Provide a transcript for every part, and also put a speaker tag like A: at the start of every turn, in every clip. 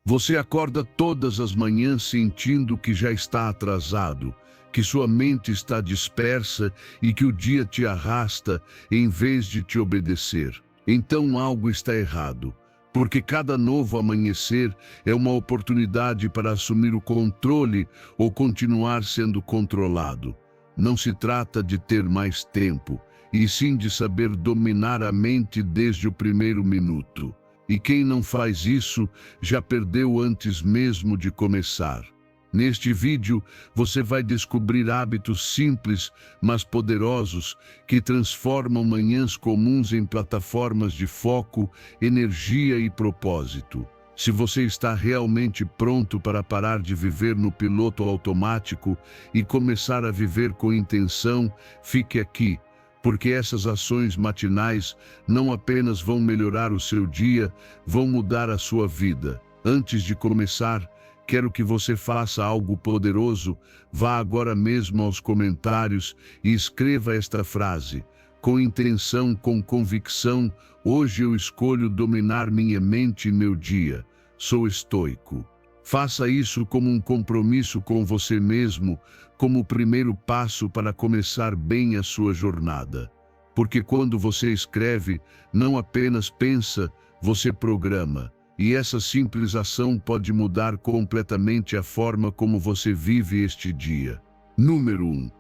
A: Você acorda todas as manhãs sentindo que já está atrasado, que sua mente está dispersa e que o dia te arrasta em vez de te obedecer. Então algo está errado, porque cada novo amanhecer é uma oportunidade para assumir o controle ou continuar sendo controlado. Não se trata de ter mais tempo, e sim de saber dominar a mente desde o primeiro minuto. E quem não faz isso já perdeu antes mesmo de começar. Neste vídeo, você vai descobrir hábitos simples, mas poderosos, que transformam manhãs comuns em plataformas de foco, energia e propósito. Se você está realmente pronto para parar de viver no piloto automático e começar a viver com intenção, fique aqui, porque essas ações matinais não apenas vão melhorar o seu dia, vão mudar a sua vida. Antes de começar, quero que você faça algo poderoso. Vá agora mesmo aos comentários e escreva esta frase: com intenção, com convicção, hoje eu escolho dominar minha mente e meu dia. Sou estoico. Faça isso como um compromisso com você mesmo, como o primeiro passo para começar bem a sua jornada. Porque quando você escreve, não apenas pensa, você programa. E essa simples ação pode mudar completamente a forma como você vive este dia. Número 1.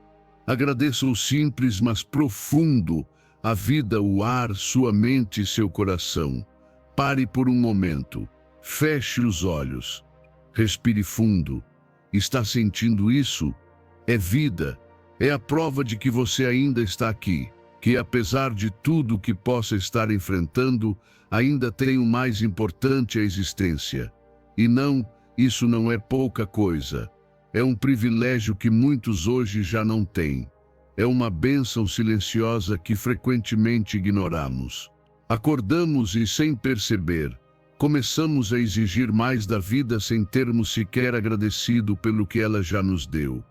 A: Agradeça o simples, mas profundo: a vida, o ar, sua mente e seu coração. Pare por um momento. Feche os olhos. Respire fundo. Está sentindo isso? É vida. É a prova de que você ainda está aqui, que apesar de tudo que possa estar enfrentando, ainda tem o mais importante: a existência. E não, isso não é pouca coisa. É um privilégio que muitos hoje já não têm. É uma bênção silenciosa que frequentemente ignoramos. Acordamos e, sem perceber, começamos a exigir mais da vida sem termos sequer agradecido pelo que ela já nos deu.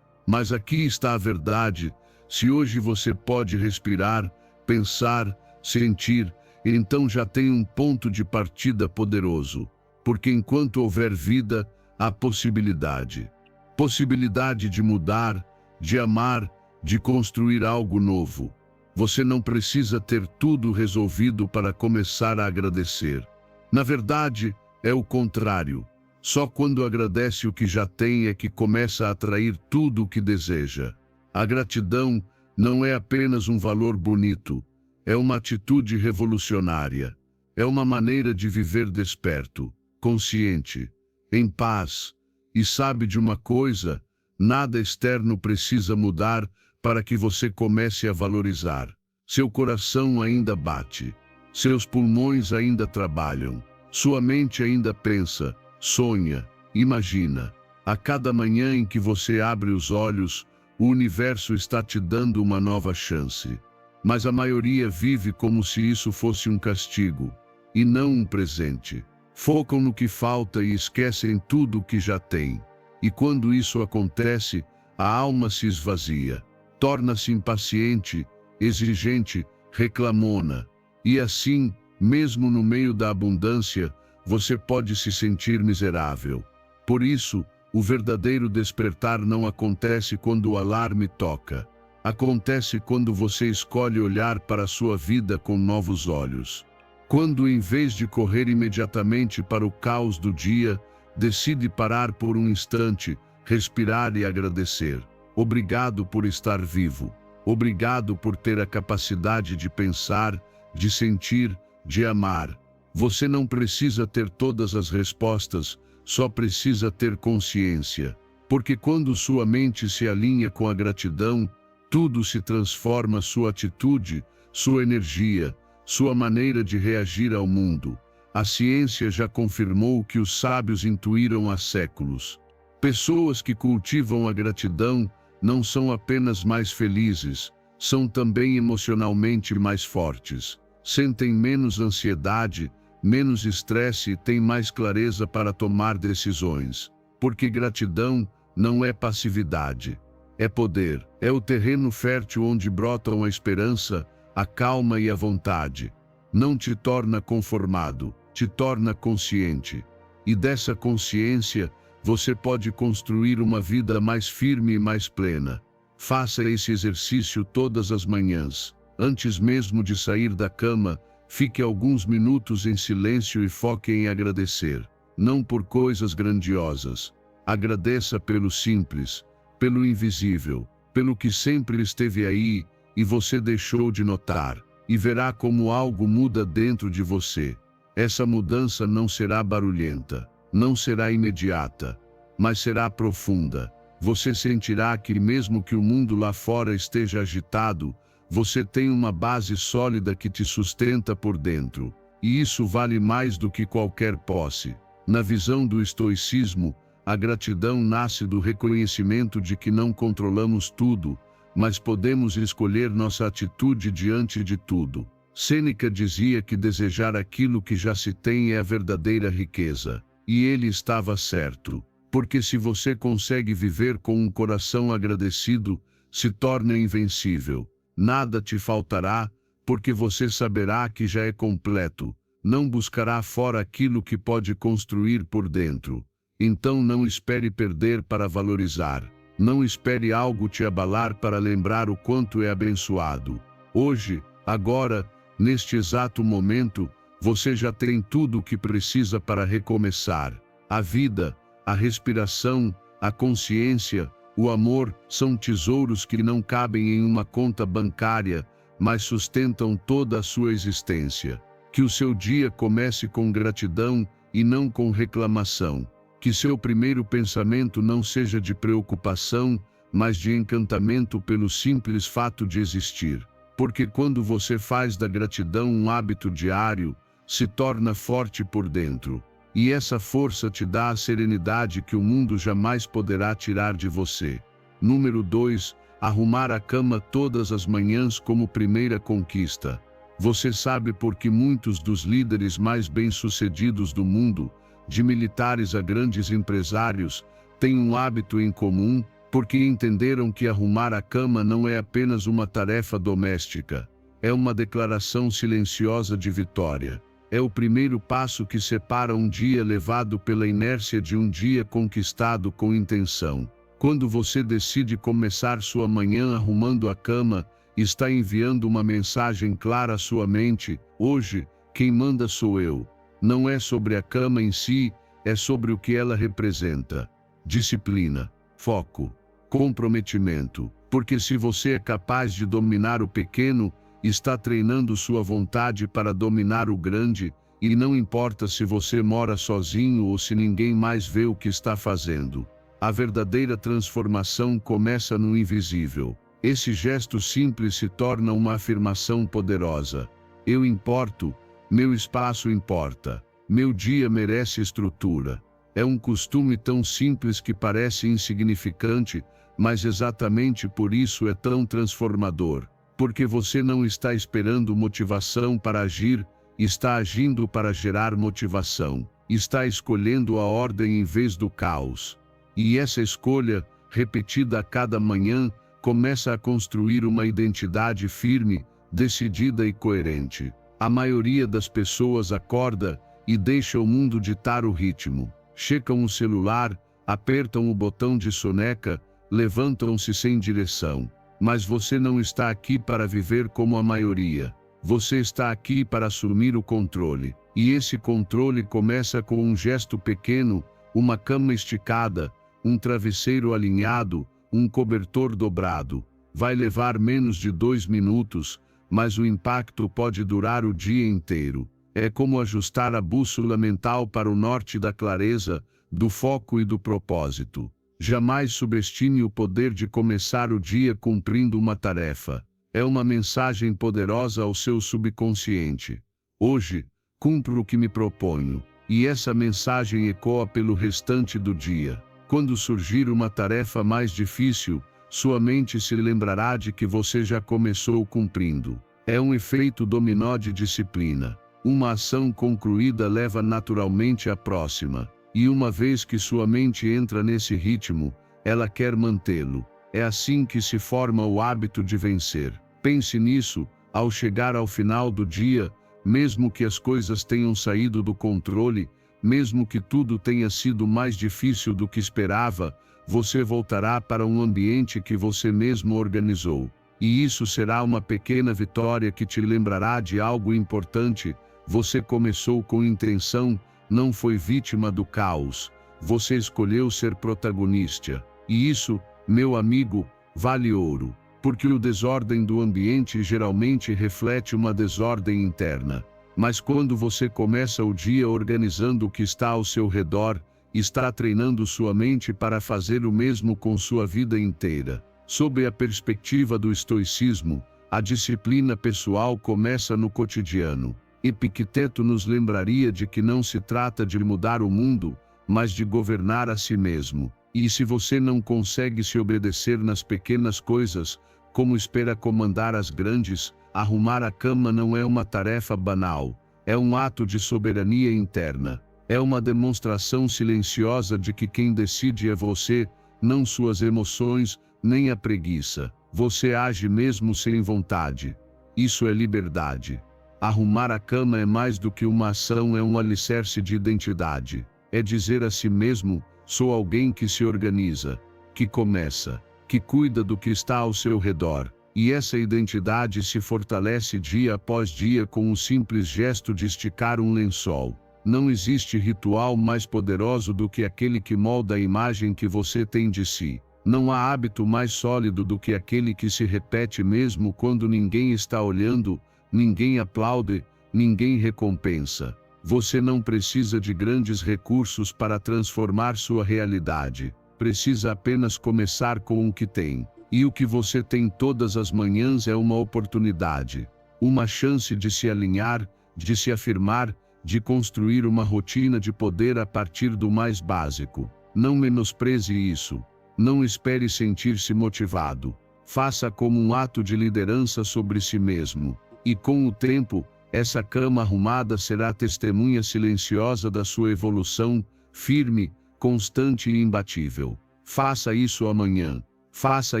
A: Mas aqui está a verdade: se hoje você pode respirar, pensar, sentir, então já tem um ponto de partida poderoso. Porque enquanto houver vida, há possibilidade. Possibilidade de mudar, de amar, de construir algo novo. Você não precisa ter tudo resolvido para começar a agradecer. Na verdade, é o contrário. Só quando agradece o que já tem é que começa a atrair tudo o que deseja. A gratidão não é apenas um valor bonito, é uma atitude revolucionária. É uma maneira de viver desperto, consciente, em paz. E sabe de uma coisa? Nada externo precisa mudar para que você comece a valorizar. Seu coração ainda bate. Seus pulmões ainda trabalham. Sua mente ainda pensa, sonha, imagina. A cada manhã em que você abre os olhos, o universo está te dando uma nova chance. Mas a maioria vive como se isso fosse um castigo, e não um presente. Focam no que falta e esquecem tudo o que já têm. E quando isso acontece, a alma se esvazia. Torna-se impaciente, exigente, reclamona. E assim, mesmo no meio da abundância, você pode se sentir miserável. Por isso, o verdadeiro despertar não acontece quando o alarme toca. Acontece quando você escolhe olhar para a sua vida com novos olhos. Quando, em vez de correr imediatamente para o caos do dia, decide parar por um instante, respirar e agradecer. Obrigado por estar vivo. Obrigado por ter a capacidade de pensar, de sentir, de amar. Você não precisa ter todas as respostas, só precisa ter consciência. Porque quando sua mente se alinha com a gratidão, tudo se transforma: sua atitude, sua energia, sua maneira de reagir ao mundo. A ciência já confirmou o que os sábios intuíram há séculos. Pessoas que cultivam a gratidão não são apenas mais felizes, são também emocionalmente mais fortes. Sentem menos ansiedade, menos estresse e têm mais clareza para tomar decisões. Porque gratidão não é passividade, é poder. É o terreno fértil onde brotam a esperança, a calma e a vontade. Não te torna conformado, te torna consciente. E dessa consciência, você pode construir uma vida mais firme e mais plena. Faça esse exercício todas as manhãs. Antes mesmo de sair da cama, fique alguns minutos em silêncio e foque em agradecer. Não por coisas grandiosas. Agradeça pelo simples, pelo invisível, pelo que sempre esteve aí e você deixou de notar. E verá como algo muda dentro de você. Essa mudança não será barulhenta, não será imediata, mas será profunda. Você sentirá que mesmo que o mundo lá fora esteja agitado, você tem uma base sólida que te sustenta por dentro. E isso vale mais do que qualquer posse. Na visão do estoicismo, a gratidão nasce do reconhecimento de que não controlamos tudo, mas podemos escolher nossa atitude diante de tudo. Sêneca dizia que desejar aquilo que já se tem é a verdadeira riqueza. E ele estava certo, porque se você consegue viver com um coração agradecido, se torna invencível. Nada te faltará, porque você saberá que já é completo. Não buscará fora aquilo que pode construir por dentro. Então não espere perder para valorizar. Não espere algo te abalar para lembrar o quanto é abençoado. Hoje, agora, neste exato momento, você já tem tudo o que precisa para recomeçar. A vida, a respiração, a consciência, o amor são tesouros que não cabem em uma conta bancária, mas sustentam toda a sua existência. Que o seu dia comece com gratidão e não com reclamação. Que seu primeiro pensamento não seja de preocupação, mas de encantamento pelo simples fato de existir. Porque quando você faz da gratidão um hábito diário, se torna forte por dentro. E essa força te dá a serenidade que o mundo jamais poderá tirar de você. Número 2. Arrumar a cama todas as manhãs como primeira conquista. Você sabe por que muitos dos líderes mais bem-sucedidos do mundo, de militares a grandes empresários, têm um hábito em comum, porque entenderam que arrumar a cama não é apenas uma tarefa doméstica, é uma declaração silenciosa de vitória. É o primeiro passo que separa um dia levado pela inércia de um dia conquistado com intenção. Quando você decide começar sua manhã arrumando a cama, está enviando uma mensagem clara à sua mente: hoje, quem manda sou eu. Não é sobre a cama em si, é sobre o que ela representa. Disciplina, foco, comprometimento. Porque se você é capaz de dominar o pequeno, está treinando sua vontade para dominar o grande, e não importa se você mora sozinho ou se ninguém mais vê o que está fazendo. A verdadeira transformação começa no invisível. Esse gesto simples se torna uma afirmação poderosa. Eu importo. Meu espaço importa. Meu dia merece estrutura. É um costume tão simples que parece insignificante, mas exatamente por isso é tão transformador. Porque você não está esperando motivação para agir, está agindo para gerar motivação. Está escolhendo a ordem em vez do caos. E essa escolha, repetida a cada manhã, começa a construir uma identidade firme, decidida e coerente. A maioria das pessoas acorda e deixa o mundo ditar o ritmo. Checam o celular, apertam o botão de soneca, levantam-se sem direção. Mas você não está aqui para viver como a maioria. Você está aqui para assumir o controle. E esse controle começa com um gesto pequeno, uma cama esticada, um travesseiro alinhado, um cobertor dobrado. Vai levar menos de 2 minutos, mas o impacto pode durar o dia inteiro. É como ajustar a bússola mental para o norte da clareza, do foco e do propósito. Jamais subestime o poder de começar o dia cumprindo uma tarefa. É uma mensagem poderosa ao seu subconsciente. Hoje, cumpro o que me proponho. E essa mensagem ecoa pelo restante do dia. Quando surgir uma tarefa mais difícil, sua mente se lembrará de que você já começou cumprindo. É um efeito dominó de disciplina. Uma ação concluída leva naturalmente à próxima. E uma vez que sua mente entra nesse ritmo, ela quer mantê-lo. É assim que se forma o hábito de vencer. Pense nisso, ao chegar ao final do dia, mesmo que as coisas tenham saído do controle, mesmo que tudo tenha sido mais difícil do que esperava, você voltará para um ambiente que você mesmo organizou. E isso será uma pequena vitória que te lembrará de algo importante. Você começou com intenção, não foi vítima do caos. Você escolheu ser protagonista. E isso, meu amigo, vale ouro. Porque o desordem do ambiente geralmente reflete uma desordem interna. Mas quando você começa o dia organizando o que está ao seu redor, está treinando sua mente para fazer o mesmo com sua vida inteira. Sob a perspectiva do estoicismo, a disciplina pessoal começa no cotidiano. Epicteto nos lembraria de que não se trata de mudar o mundo, mas de governar a si mesmo. E se você não consegue se obedecer nas pequenas coisas, como espera comandar as grandes? Arrumar a cama não é uma tarefa banal, é um ato de soberania interna. É uma demonstração silenciosa de que quem decide é você, não suas emoções, nem a preguiça. Você age mesmo sem vontade. Isso é liberdade. Arrumar a cama é mais do que uma ação, é um alicerce de identidade. É dizer a si mesmo, sou alguém que se organiza, que começa, que cuida do que está ao seu redor. E essa identidade se fortalece dia após dia com o simples gesto de esticar um lençol. Não existe ritual mais poderoso do que aquele que molda a imagem que você tem de si. Não há hábito mais sólido do que aquele que se repete mesmo quando ninguém está olhando, ninguém aplaude, ninguém recompensa. Você não precisa de grandes recursos para transformar sua realidade. Precisa apenas começar com o que tem. E o que você tem todas as manhãs é uma oportunidade. Uma chance de se alinhar, de se afirmar, de construir uma rotina de poder a partir do mais básico. Não menospreze isso. Não espere sentir-se motivado. Faça como um ato de liderança sobre si mesmo. E com o tempo, essa cama arrumada será testemunha silenciosa da sua evolução, firme, constante e imbatível. Faça isso amanhã. Faça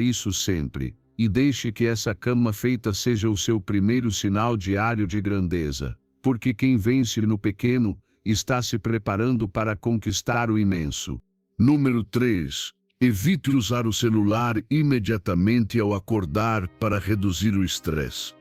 A: isso sempre. E deixe que essa cama feita seja o seu primeiro sinal diário de grandeza. Porque quem vence no pequeno, está se preparando para conquistar o imenso. Número 3. Evite usar o celular imediatamente ao acordar para reduzir o estresse.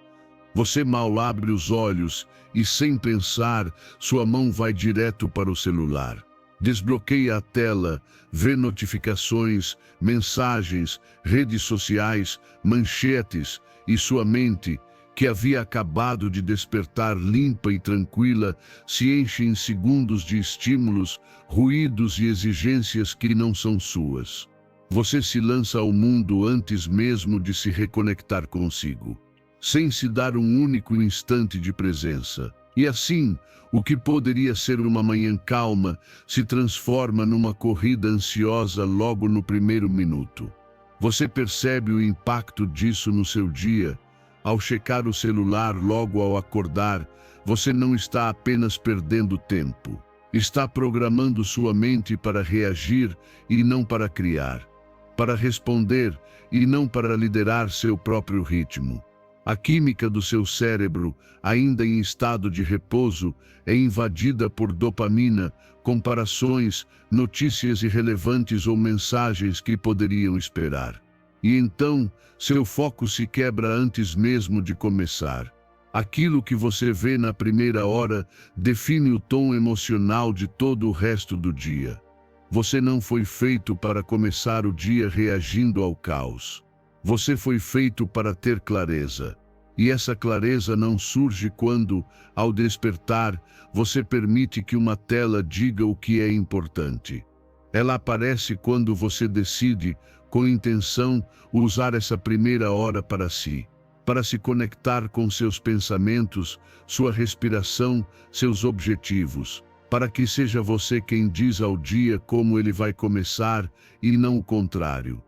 A: Você mal abre os olhos e, sem pensar, sua mão vai direto para o celular. Desbloqueia a tela, vê notificações, mensagens, redes sociais, manchetes, e sua mente, que havia acabado de despertar limpa e tranquila, se enche em segundos de estímulos, ruídos e exigências que não são suas. Você se lança ao mundo antes mesmo de se reconectar consigo, sem se dar um único instante de presença. E assim, o que poderia ser uma manhã calma se transforma numa corrida ansiosa logo no primeiro minuto. Você percebe o impacto disso no seu dia. Ao checar o celular logo ao acordar, você não está apenas perdendo tempo. Está programando sua mente para reagir e não para criar. Para responder e não para liderar seu próprio ritmo. A química do seu cérebro, ainda em estado de repouso, é invadida por dopamina, comparações, notícias irrelevantes ou mensagens que poderiam esperar. E então, seu foco se quebra antes mesmo de começar. Aquilo que você vê na primeira hora define o tom emocional de todo o resto do dia. Você não foi feito para começar o dia reagindo ao caos. Você foi feito para ter clareza. E essa clareza não surge quando, ao despertar, você permite que uma tela diga o que é importante. Ela aparece quando você decide, com intenção, usar essa primeira hora para si, para se conectar com seus pensamentos, sua respiração, seus objetivos, para que seja você quem diz ao dia como ele vai começar e não o contrário.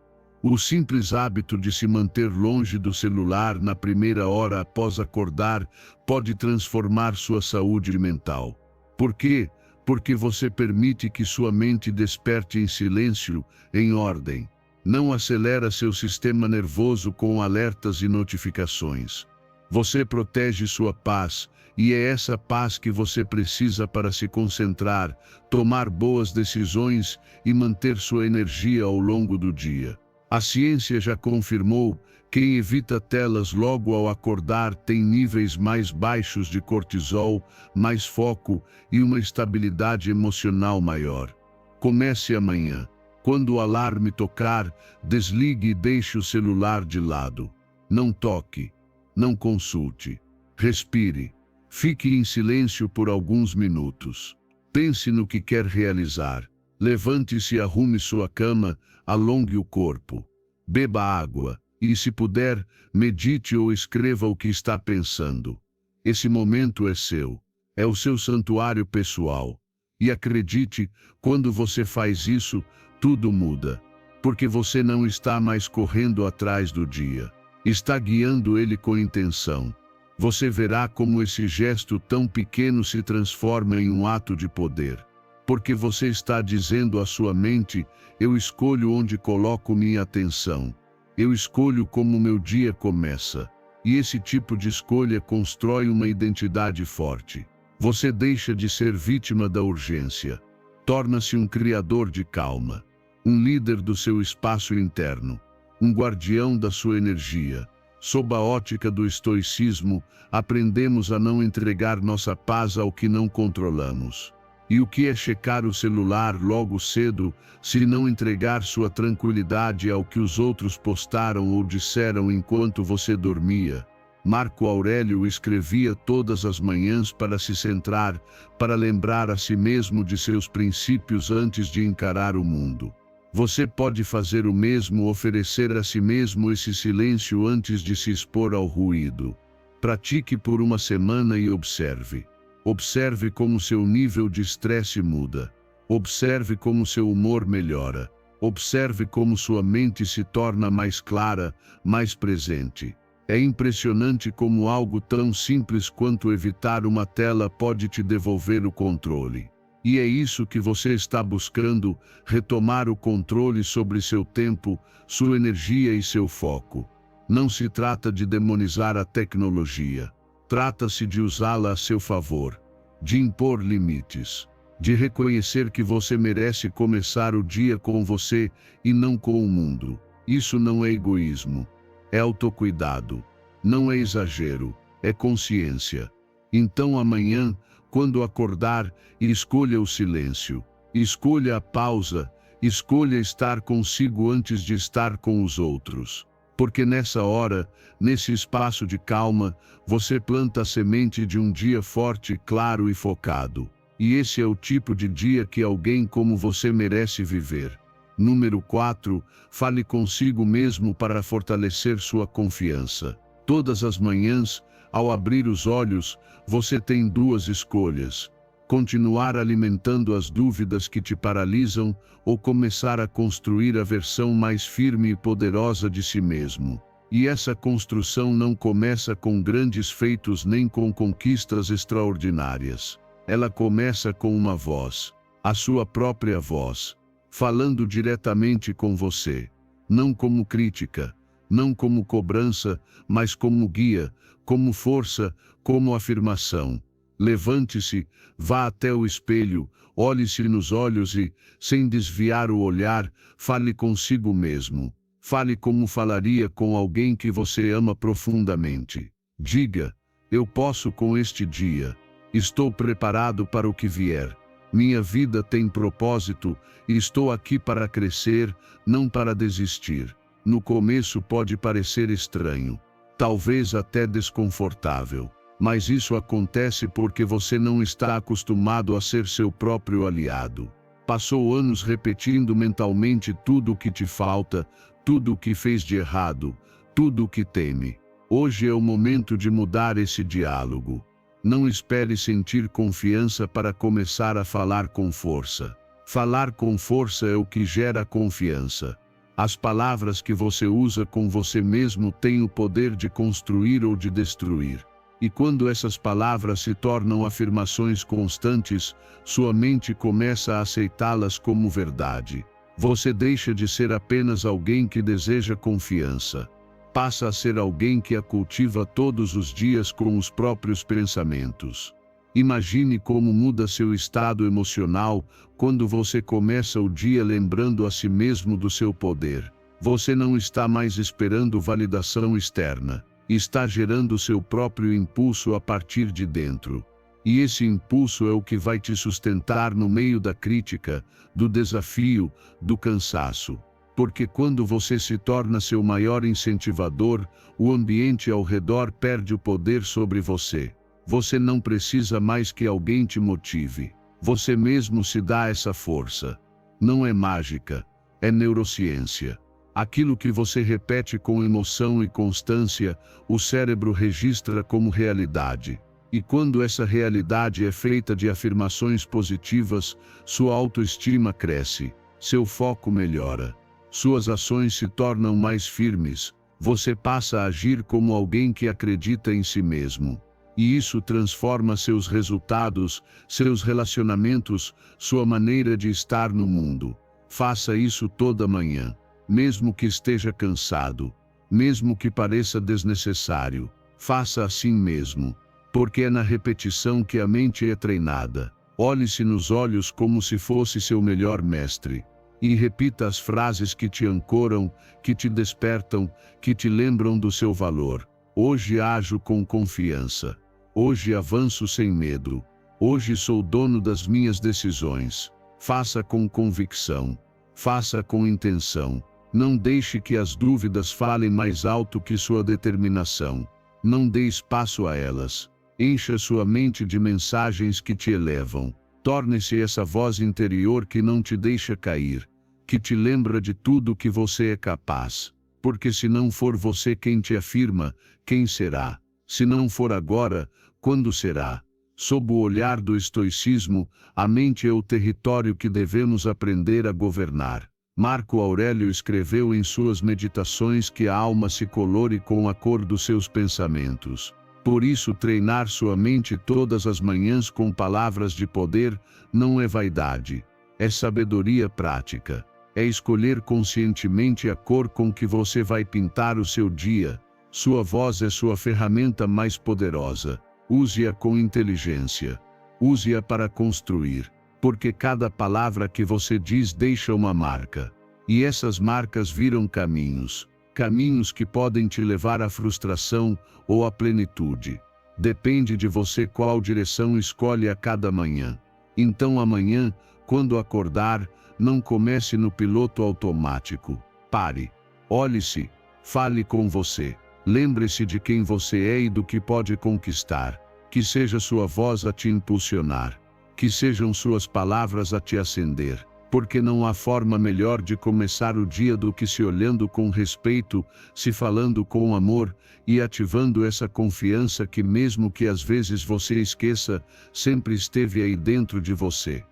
A: O simples hábito de se manter longe do celular na primeira hora após acordar pode transformar sua saúde mental. Por quê? Porque você permite que sua mente desperte em silêncio, em ordem. Não acelera seu sistema nervoso com alertas e notificações. Você protege sua paz, e é essa paz que você precisa para se concentrar, tomar boas decisões e manter sua energia ao longo do dia. A ciência já confirmou: quem evita telas logo ao acordar tem níveis mais baixos de cortisol, mais foco e uma estabilidade emocional maior. Comece amanhã. Quando o alarme tocar, desligue e deixe o celular de lado. Não toque. Não consulte. Respire. Fique em silêncio por alguns minutos. Pense no que quer realizar. Levante-se e arrume sua cama, alongue o corpo. Beba água. E, se puder, medite ou escreva o que está pensando. Esse momento é seu. É o seu santuário pessoal. E acredite, quando você faz isso, tudo muda. Porque você não está mais correndo atrás do dia. Está guiando ele com intenção. Você verá como esse gesto tão pequeno se transforma em um ato de poder. Porque você está dizendo à sua mente: eu escolho onde coloco minha atenção. Eu escolho como meu dia começa. E esse tipo de escolha constrói uma identidade forte. Você deixa de ser vítima da urgência. Torna-se um criador de calma. Um líder do seu espaço interno. Um guardião da sua energia. Sob a ótica do estoicismo, aprendemos a não entregar nossa paz ao que não controlamos. E o que é checar o celular logo cedo, se não entregar sua tranquilidade ao que os outros postaram ou disseram enquanto você dormia? Marco Aurélio escrevia todas as manhãs para se centrar, para lembrar a si mesmo de seus princípios antes de encarar o mundo. Você pode fazer o mesmo, oferecer a si mesmo esse silêncio antes de se expor ao ruído. Pratique por uma semana e observe. Observe como seu nível de estresse muda. Observe como seu humor melhora. Observe como sua mente se torna mais clara, mais presente. É impressionante como algo tão simples quanto evitar uma tela pode te devolver o controle. E é isso que você está buscando: retomar o controle sobre seu tempo, sua energia e seu foco. Não se trata de demonizar a tecnologia. Trata-se de usá-la a seu favor, de impor limites, de reconhecer que você merece começar o dia com você e não com o mundo. Isso não é egoísmo, é autocuidado. Não é exagero, é consciência. Então amanhã, quando acordar, escolha o silêncio, escolha a pausa, escolha estar consigo antes de estar com os outros. Porque nessa hora, nesse espaço de calma, você planta a semente de um dia forte, claro e focado. E esse é o tipo de dia que alguém como você merece viver. Número 4. Fale consigo mesmo para fortalecer sua confiança. Todas as manhãs, ao abrir os olhos, você tem duas escolhas: continuar alimentando as dúvidas que te paralisam ou começar a construir a versão mais firme e poderosa de si mesmo. E essa construção não começa com grandes feitos nem com conquistas extraordinárias. Ela começa com uma voz, a sua própria voz, falando diretamente com você. Não como crítica, não como cobrança, mas como guia, como força, como afirmação. Levante-se, vá até o espelho, olhe-se nos olhos e, sem desviar o olhar, fale consigo mesmo. Fale como falaria com alguém que você ama profundamente. Diga: eu posso com este dia. Estou preparado para o que vier. Minha vida tem propósito e estou aqui para crescer, não para desistir. No começo pode parecer estranho, talvez até desconfortável. Mas isso acontece porque você não está acostumado a ser seu próprio aliado. Passou anos repetindo mentalmente tudo o que te falta, tudo o que fez de errado, tudo o que teme. Hoje é o momento de mudar esse diálogo. Não espere sentir confiança para começar a falar com força. Falar com força é o que gera confiança. As palavras que você usa com você mesmo têm o poder de construir ou de destruir. E quando essas palavras se tornam afirmações constantes, sua mente começa a aceitá-las como verdade. Você deixa de ser apenas alguém que deseja confiança. passa a ser alguém que a cultiva todos os dias com os próprios pensamentos. Imagine como muda seu estado emocional quando você começa o dia lembrando a si mesmo do seu poder. Você não está mais esperando validação externa. Está gerando seu próprio impulso a partir de dentro. E esse impulso é o que vai te sustentar no meio da crítica, do desafio, do cansaço. Porque quando você se torna seu maior incentivador, o ambiente ao redor perde o poder sobre você. Você não precisa mais que alguém te motive. Você mesmo se dá essa força. Não é mágica, é neurociência. Aquilo que você repete com emoção e constância, o cérebro registra como realidade. E quando essa realidade é feita de afirmações positivas, sua autoestima cresce, seu foco melhora. Suas ações se tornam mais firmes, você passa a agir como alguém que acredita em si mesmo. E isso transforma seus resultados, seus relacionamentos, sua maneira de estar no mundo. Faça isso toda manhã. Mesmo que esteja cansado, mesmo que pareça desnecessário, faça assim mesmo, porque é na repetição que a mente é treinada. Olhe-se nos olhos como se fosse seu melhor mestre, e repita as frases que te ancoram, que te despertam, que te lembram do seu valor. Hoje ajo com confiança. Hoje avanço sem medo. Hoje sou dono das minhas decisões. Faça com convicção. Faça com intenção. Não deixe que as dúvidas falem mais alto que sua determinação. Não dê espaço a elas. Encha sua mente de mensagens que te elevam. Torne-se essa voz interior que não te deixa cair, que te lembra de tudo que você é capaz. Porque se não for você quem te afirma, quem será? Se não for agora, quando será? Sob o olhar do estoicismo, a mente é o território que devemos aprender a governar. Marco Aurélio escreveu em suas meditações que a alma se colore com a cor dos seus pensamentos. Por isso, treinar sua mente todas as manhãs com palavras de poder não é vaidade, é sabedoria prática. É escolher conscientemente a cor com que você vai pintar o seu dia. Sua voz é sua ferramenta mais poderosa. Use-a com inteligência. Use-a para construir. Porque cada palavra que você diz deixa uma marca. E essas marcas viram caminhos. Caminhos que podem te levar à frustração ou à plenitude. Depende de você qual direção escolhe a cada manhã. Então amanhã, quando acordar, não comece no piloto automático. Pare. Olhe-se. Fale com você. Lembre-se de quem você é e do que pode conquistar. Que seja sua voz a te impulsionar. Que sejam suas palavras a te acender, porque não há forma melhor de começar o dia do que se olhando com respeito, se falando com amor e ativando essa confiança que, mesmo que às vezes você esqueça, sempre esteve aí dentro de você.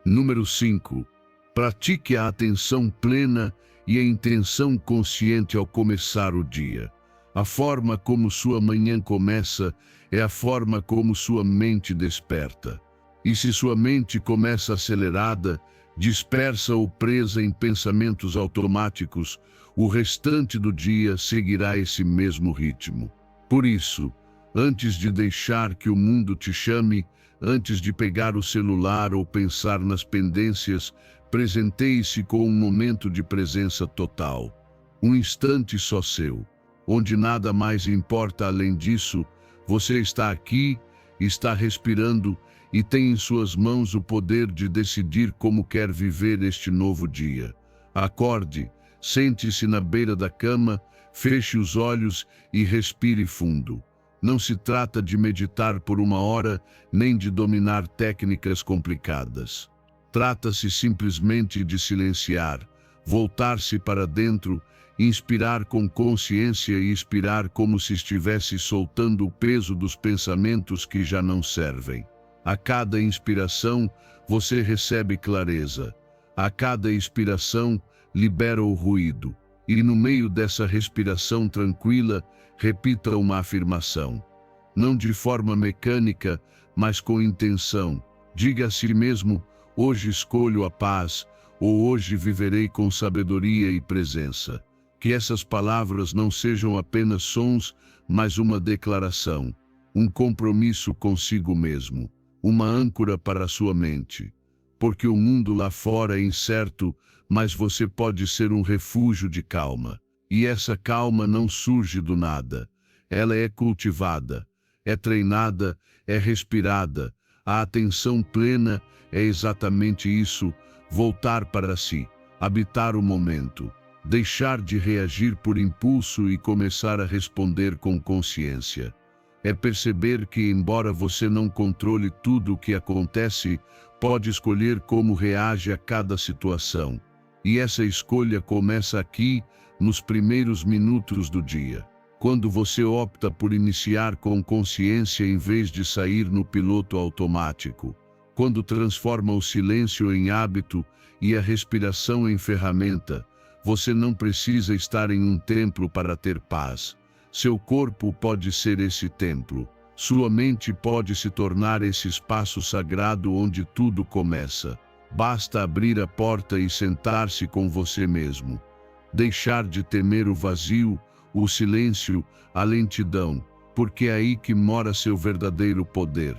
A: Número 5. Pratique a atenção plena e a intenção consciente ao começar o dia. A forma como sua manhã começa é a forma como sua mente desperta. E se sua mente começa acelerada, dispersa ou presa em pensamentos automáticos, o restante do dia seguirá esse mesmo ritmo. Por isso, antes de deixar que o mundo te chame, antes de pegar o celular ou pensar nas pendências, presenteie-se com um momento de presença total. Um instante só seu, onde nada mais importa além disso. Você está aqui, está respirando, e tem em suas mãos o poder de decidir como quer viver este novo dia. Acorde, sente-se na beira da cama, feche os olhos e respire fundo. Não se trata de meditar por 1 hora, nem de dominar técnicas complicadas. Trata-se simplesmente de silenciar, voltar-se para dentro, inspirar com consciência e expirar como se estivesse soltando o peso dos pensamentos que já não servem. A cada inspiração, você recebe clareza. A cada expiração, libera o ruído. E no meio dessa respiração tranquila, repita uma afirmação. Não de forma mecânica, mas com intenção. Diga a si mesmo, hoje escolho a paz, ou hoje viverei com sabedoria e presença. Que essas palavras não sejam apenas sons, mas uma declaração, um compromisso consigo mesmo, uma âncora para a sua mente. Porque o mundo lá fora é incerto, mas você pode ser um refúgio de calma. E essa calma não surge do nada. Ela é cultivada, é treinada, é respirada. A atenção plena é exatamente isso, voltar para si, habitar o momento, deixar de reagir por impulso e começar a responder com consciência. É perceber que, embora você não controle tudo o que acontece, pode escolher como reage a cada situação. E essa escolha começa aqui, nos primeiros minutos do dia. Quando você opta por iniciar com consciência em vez de sair no piloto automático. Quando transforma o silêncio em hábito e a respiração em ferramenta, você não precisa estar em um templo para ter paz. Seu corpo pode ser esse templo. Sua mente pode se tornar esse espaço sagrado onde tudo começa. Basta abrir a porta e sentar-se com você mesmo. Deixar de temer o vazio, o silêncio, a lentidão, porque é aí que mora seu verdadeiro poder.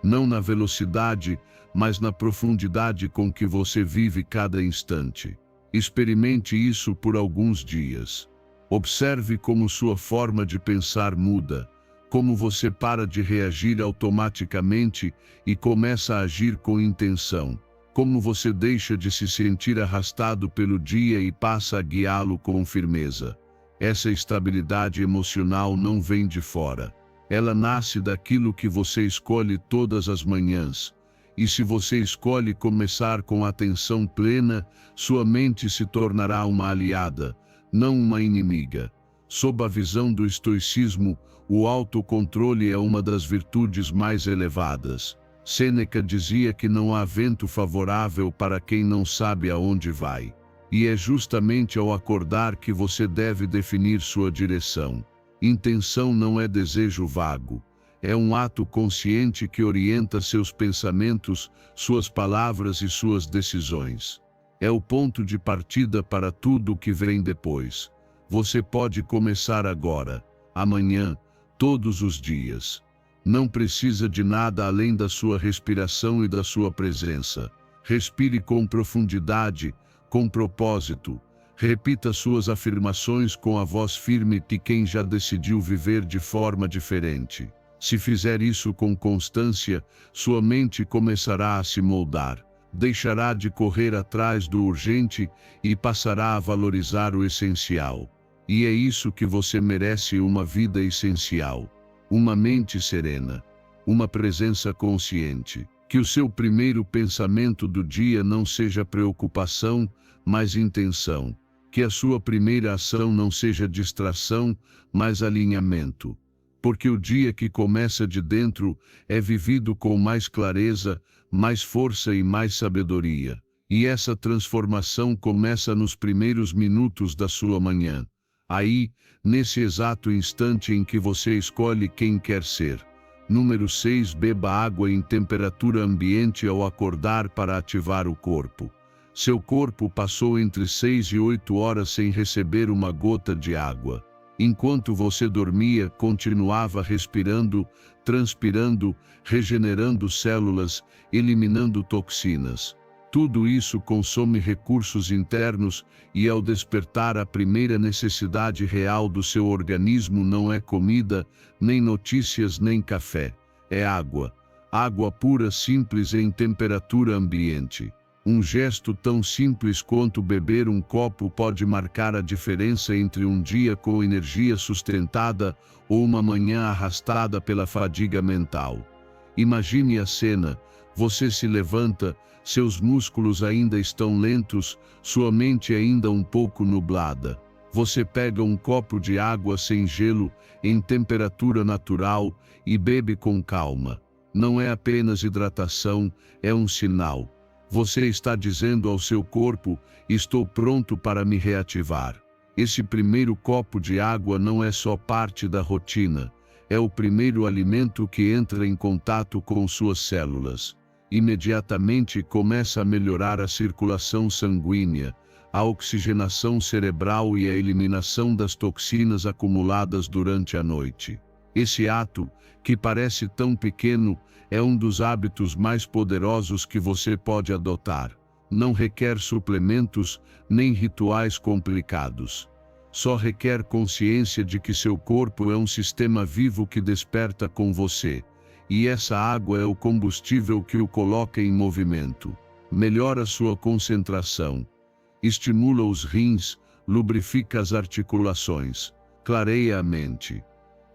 A: Não na velocidade, mas na profundidade com que você vive cada instante. Experimente isso por alguns dias. Observe como sua forma de pensar muda, como você para de reagir automaticamente e começa a agir com intenção. Como você deixa de se sentir arrastado pelo dia e passa a guiá-lo com firmeza. Essa estabilidade emocional não vem de fora. Ela nasce daquilo que você escolhe todas as manhãs. E se você escolhe começar com atenção plena, sua mente se tornará uma aliada, não uma inimiga. Sob a visão do estoicismo, o autocontrole é uma das virtudes mais elevadas. Sêneca dizia que não há vento favorável para quem não sabe aonde vai. E é justamente ao acordar que você deve definir sua direção. Intenção não é desejo vago. É um ato consciente que orienta seus pensamentos, suas palavras e suas decisões. É o ponto de partida para tudo o que vem depois. Você pode começar agora, amanhã, todos os dias. Não precisa de nada além da sua respiração e da sua presença. Respire com profundidade, com propósito. Repita suas afirmações com a voz firme de quem já decidiu viver de forma diferente. Se fizer isso com constância, sua mente começará a se moldar. Deixará de correr atrás do urgente e passará a valorizar o essencial. E é isso que você merece: uma vida essencial. Uma mente serena, uma presença consciente. Que o seu primeiro pensamento do dia não seja preocupação, mas intenção. Que a sua primeira ação não seja distração, mas alinhamento. Porque o dia que começa de dentro é vivido com mais clareza, mais força e mais sabedoria. E essa transformação começa nos primeiros minutos da sua manhã. Aí, nesse exato instante em que você escolhe quem quer ser. Número 6. Beba água em temperatura ambiente ao acordar para ativar o corpo. Seu corpo passou entre 6 e 8 horas sem receber uma gota de água. Enquanto você dormia, continuava respirando, transpirando, regenerando células, eliminando toxinas. Tudo isso consome recursos internos e, ao despertar, a primeira necessidade real do seu organismo não é comida, nem notícias, nem café. É água. Água pura, simples, em temperatura ambiente. Um gesto tão simples quanto beber um copo pode marcar a diferença entre um dia com energia sustentada ou uma manhã arrastada pela fadiga mental. Imagine a cena: você se levanta, seus músculos ainda estão lentos, sua mente ainda um pouco nublada. Você pega um copo de água sem gelo, em temperatura natural, e bebe com calma. Não é apenas hidratação, é um sinal. Você está dizendo ao seu corpo: estou pronto para me reativar. Esse primeiro copo de água não é só parte da rotina, é o primeiro alimento que entra em contato com suas células. Imediatamente começa a melhorar a circulação sanguínea, a oxigenação cerebral e a eliminação das toxinas acumuladas durante a noite. Esse ato, que parece tão pequeno, é um dos hábitos mais poderosos que você pode adotar. Não requer suplementos nem rituais complicados. Só requer consciência de que seu corpo é um sistema vivo que desperta com você, e essa água é o combustível que o coloca em movimento. Melhora sua concentração, estimula os rins, lubrifica as articulações, clareia a mente.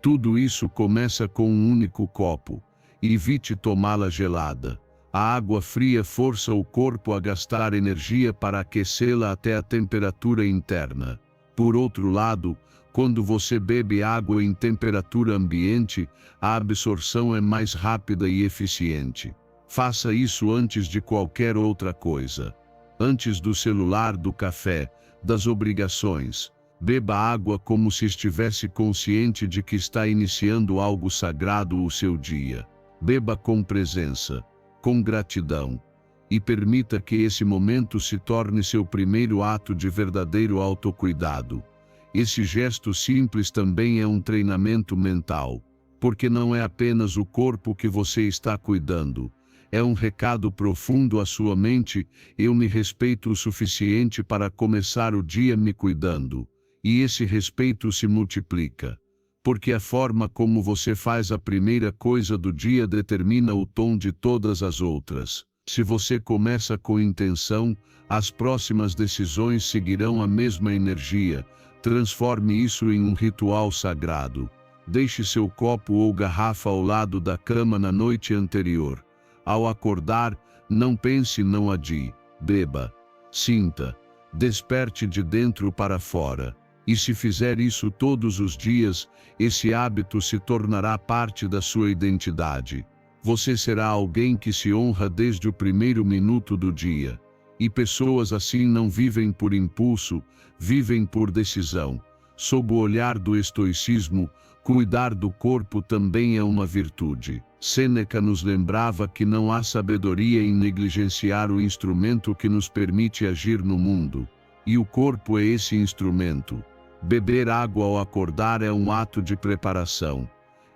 A: Tudo isso começa com um único copo. Evite tomá-la gelada. A água fria força o corpo a gastar energia para aquecê-la até a temperatura interna. Por outro lado, quando você bebe água em temperatura ambiente, a absorção é mais rápida e eficiente. Faça isso antes de qualquer outra coisa. Antes do celular, do café, das obrigações. Beba água como se estivesse consciente de que está iniciando algo sagrado o seu dia. Beba com presença, com gratidão, e permita que esse momento se torne seu primeiro ato de verdadeiro autocuidado. Esse gesto simples também é um treinamento mental, porque não é apenas o corpo que você está cuidando. É um recado profundo à sua mente: eu me respeito o suficiente para começar o dia me cuidando. E esse respeito se multiplica, porque a forma como você faz a primeira coisa do dia determina o tom de todas as outras. Se você começa com intenção, as próximas decisões seguirão a mesma energia. Transforme isso em um ritual sagrado. Deixe seu copo ou garrafa ao lado da cama na noite anterior. Ao acordar, não pense, não adie. Beba, sinta, desperte de dentro para fora. E se fizer isso todos os dias, esse hábito se tornará parte da sua identidade. Você será alguém que se honra desde o primeiro minuto do dia. E pessoas assim não vivem por impulso, vivem por decisão. Sob o olhar do estoicismo, cuidar do corpo também é uma virtude. Sêneca nos lembrava que não há sabedoria em negligenciar o instrumento que nos permite agir no mundo. E o corpo é esse instrumento. Beber água ao acordar é um ato de preparação.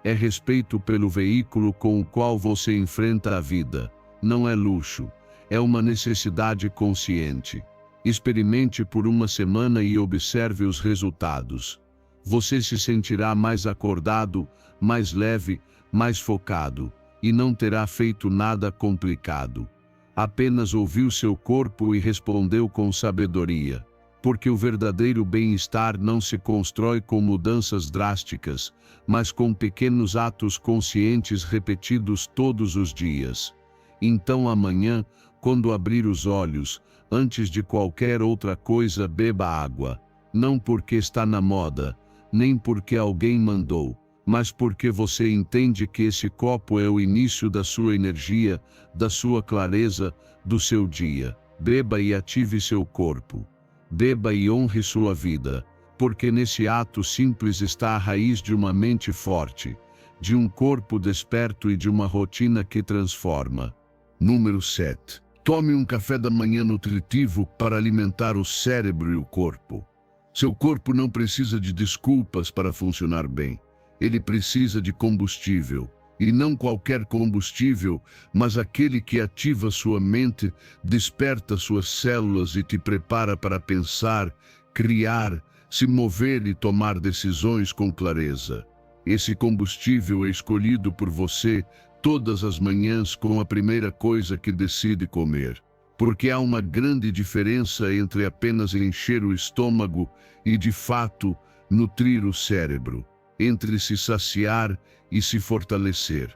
A: É respeito pelo veículo com o qual você enfrenta a vida. Não é luxo, é uma necessidade consciente. Experimente por uma semana e observe os resultados. Você se sentirá mais acordado, mais leve, mais focado, e não terá feito nada complicado. Apenas ouviu seu corpo e respondeu com sabedoria. Porque o verdadeiro bem-estar não se constrói com mudanças drásticas, mas com pequenos atos conscientes repetidos todos os dias. Então amanhã, quando abrir os olhos, antes de qualquer outra coisa, beba água. Não porque está na moda, nem porque alguém mandou, mas porque você entende que esse copo é o início da sua energia, da sua clareza, do seu dia. Beba e ative seu corpo. Beba e honre sua vida, porque nesse ato simples está a raiz de uma mente forte, de um corpo desperto e de uma rotina que transforma. Número 7. Tome um café da manhã nutritivo para alimentar o cérebro e o corpo. Seu corpo não precisa de desculpas para funcionar bem. Ele precisa de combustível. E não qualquer combustível, mas aquele que ativa sua mente, desperta suas células e te prepara para pensar, criar, se mover e tomar decisões com clareza. Esse combustível é escolhido por você todas as manhãs com a primeira coisa que decide comer. Porque há uma grande diferença entre apenas encher o estômago e, de fato, nutrir o cérebro. Entre se saciar e se fortalecer.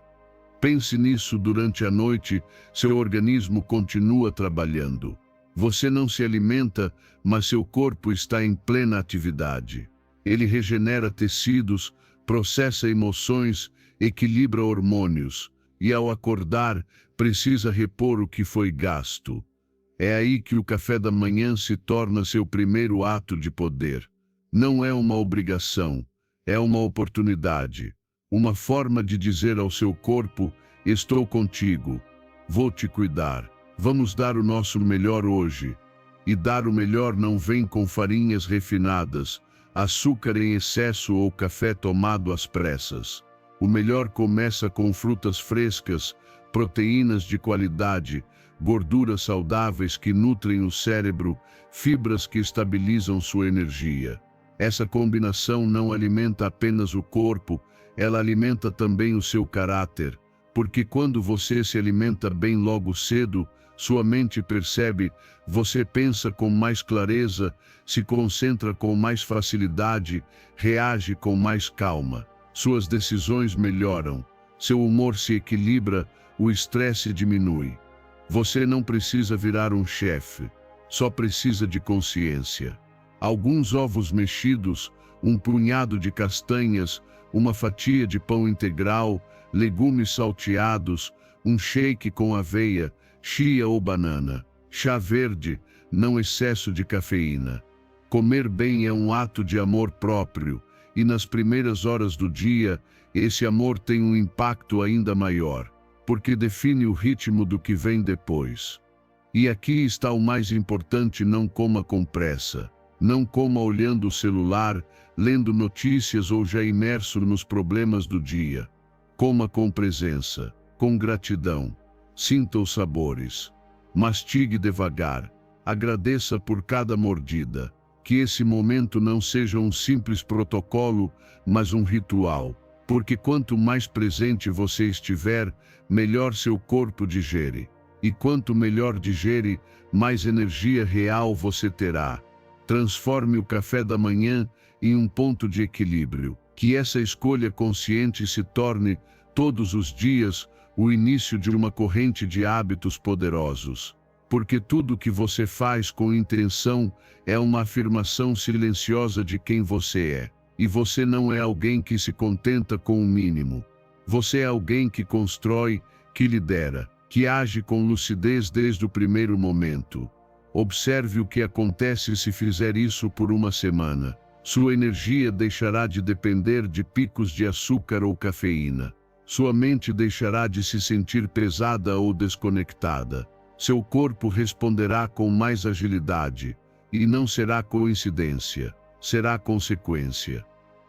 A: Pense nisso durante a noite, seu organismo continua trabalhando. Você não se alimenta, mas seu corpo está em plena atividade. Ele regenera tecidos, processa emoções, equilibra hormônios, e ao acordar, precisa repor o que foi gasto. É aí que o café da manhã se torna seu primeiro ato de poder. Não é uma obrigação. É uma oportunidade, uma forma de dizer ao seu corpo: estou contigo. Vou te cuidar. Vamos dar o nosso melhor hoje. E dar o melhor não vem com farinhas refinadas, açúcar em excesso ou café tomado às pressas. O melhor começa com frutas frescas, proteínas de qualidade, gorduras saudáveis que nutrem o cérebro, fibras que estabilizam sua energia. Essa combinação não alimenta apenas o corpo, ela alimenta também o seu caráter, porque quando você se alimenta bem logo cedo, sua mente percebe, você pensa com mais clareza, se concentra com mais facilidade, reage com mais calma. Suas decisões melhoram, seu humor se equilibra, o estresse diminui. Você não precisa virar um chefe, só precisa de consciência. Alguns ovos mexidos, um punhado de castanhas, uma fatia de pão integral, legumes salteados, um shake com aveia, chia ou banana, chá verde, não excesso de cafeína. Comer bem é um ato de amor próprio, e nas primeiras horas do dia, esse amor tem um impacto ainda maior, porque define o ritmo do que vem depois. E aqui está o mais importante: não coma com pressa, não coma olhando o celular, lendo notícias ou já imerso nos problemas do dia. Coma com presença, com gratidão. Sinta os sabores. Mastigue devagar. Agradeça por cada mordida. Que esse momento não seja um simples protocolo, mas um ritual. Porque quanto mais presente você estiver, melhor seu corpo digere. E quanto melhor digere, mais energia real você terá. Transforme o café da manhã em um ponto de equilíbrio. Que essa escolha consciente se torne, todos os dias, o início de uma corrente de hábitos poderosos. Porque tudo que você faz com intenção é uma afirmação silenciosa de quem você é. E você não é alguém que se contenta com o mínimo. Você é alguém que constrói, que lidera, que age com lucidez desde o primeiro momento. Observe o que acontece se fizer isso por uma semana. Sua energia deixará de depender de picos de açúcar ou cafeína. Sua mente deixará de se sentir pesada ou desconectada. Seu corpo responderá com mais agilidade. E não será coincidência, será consequência.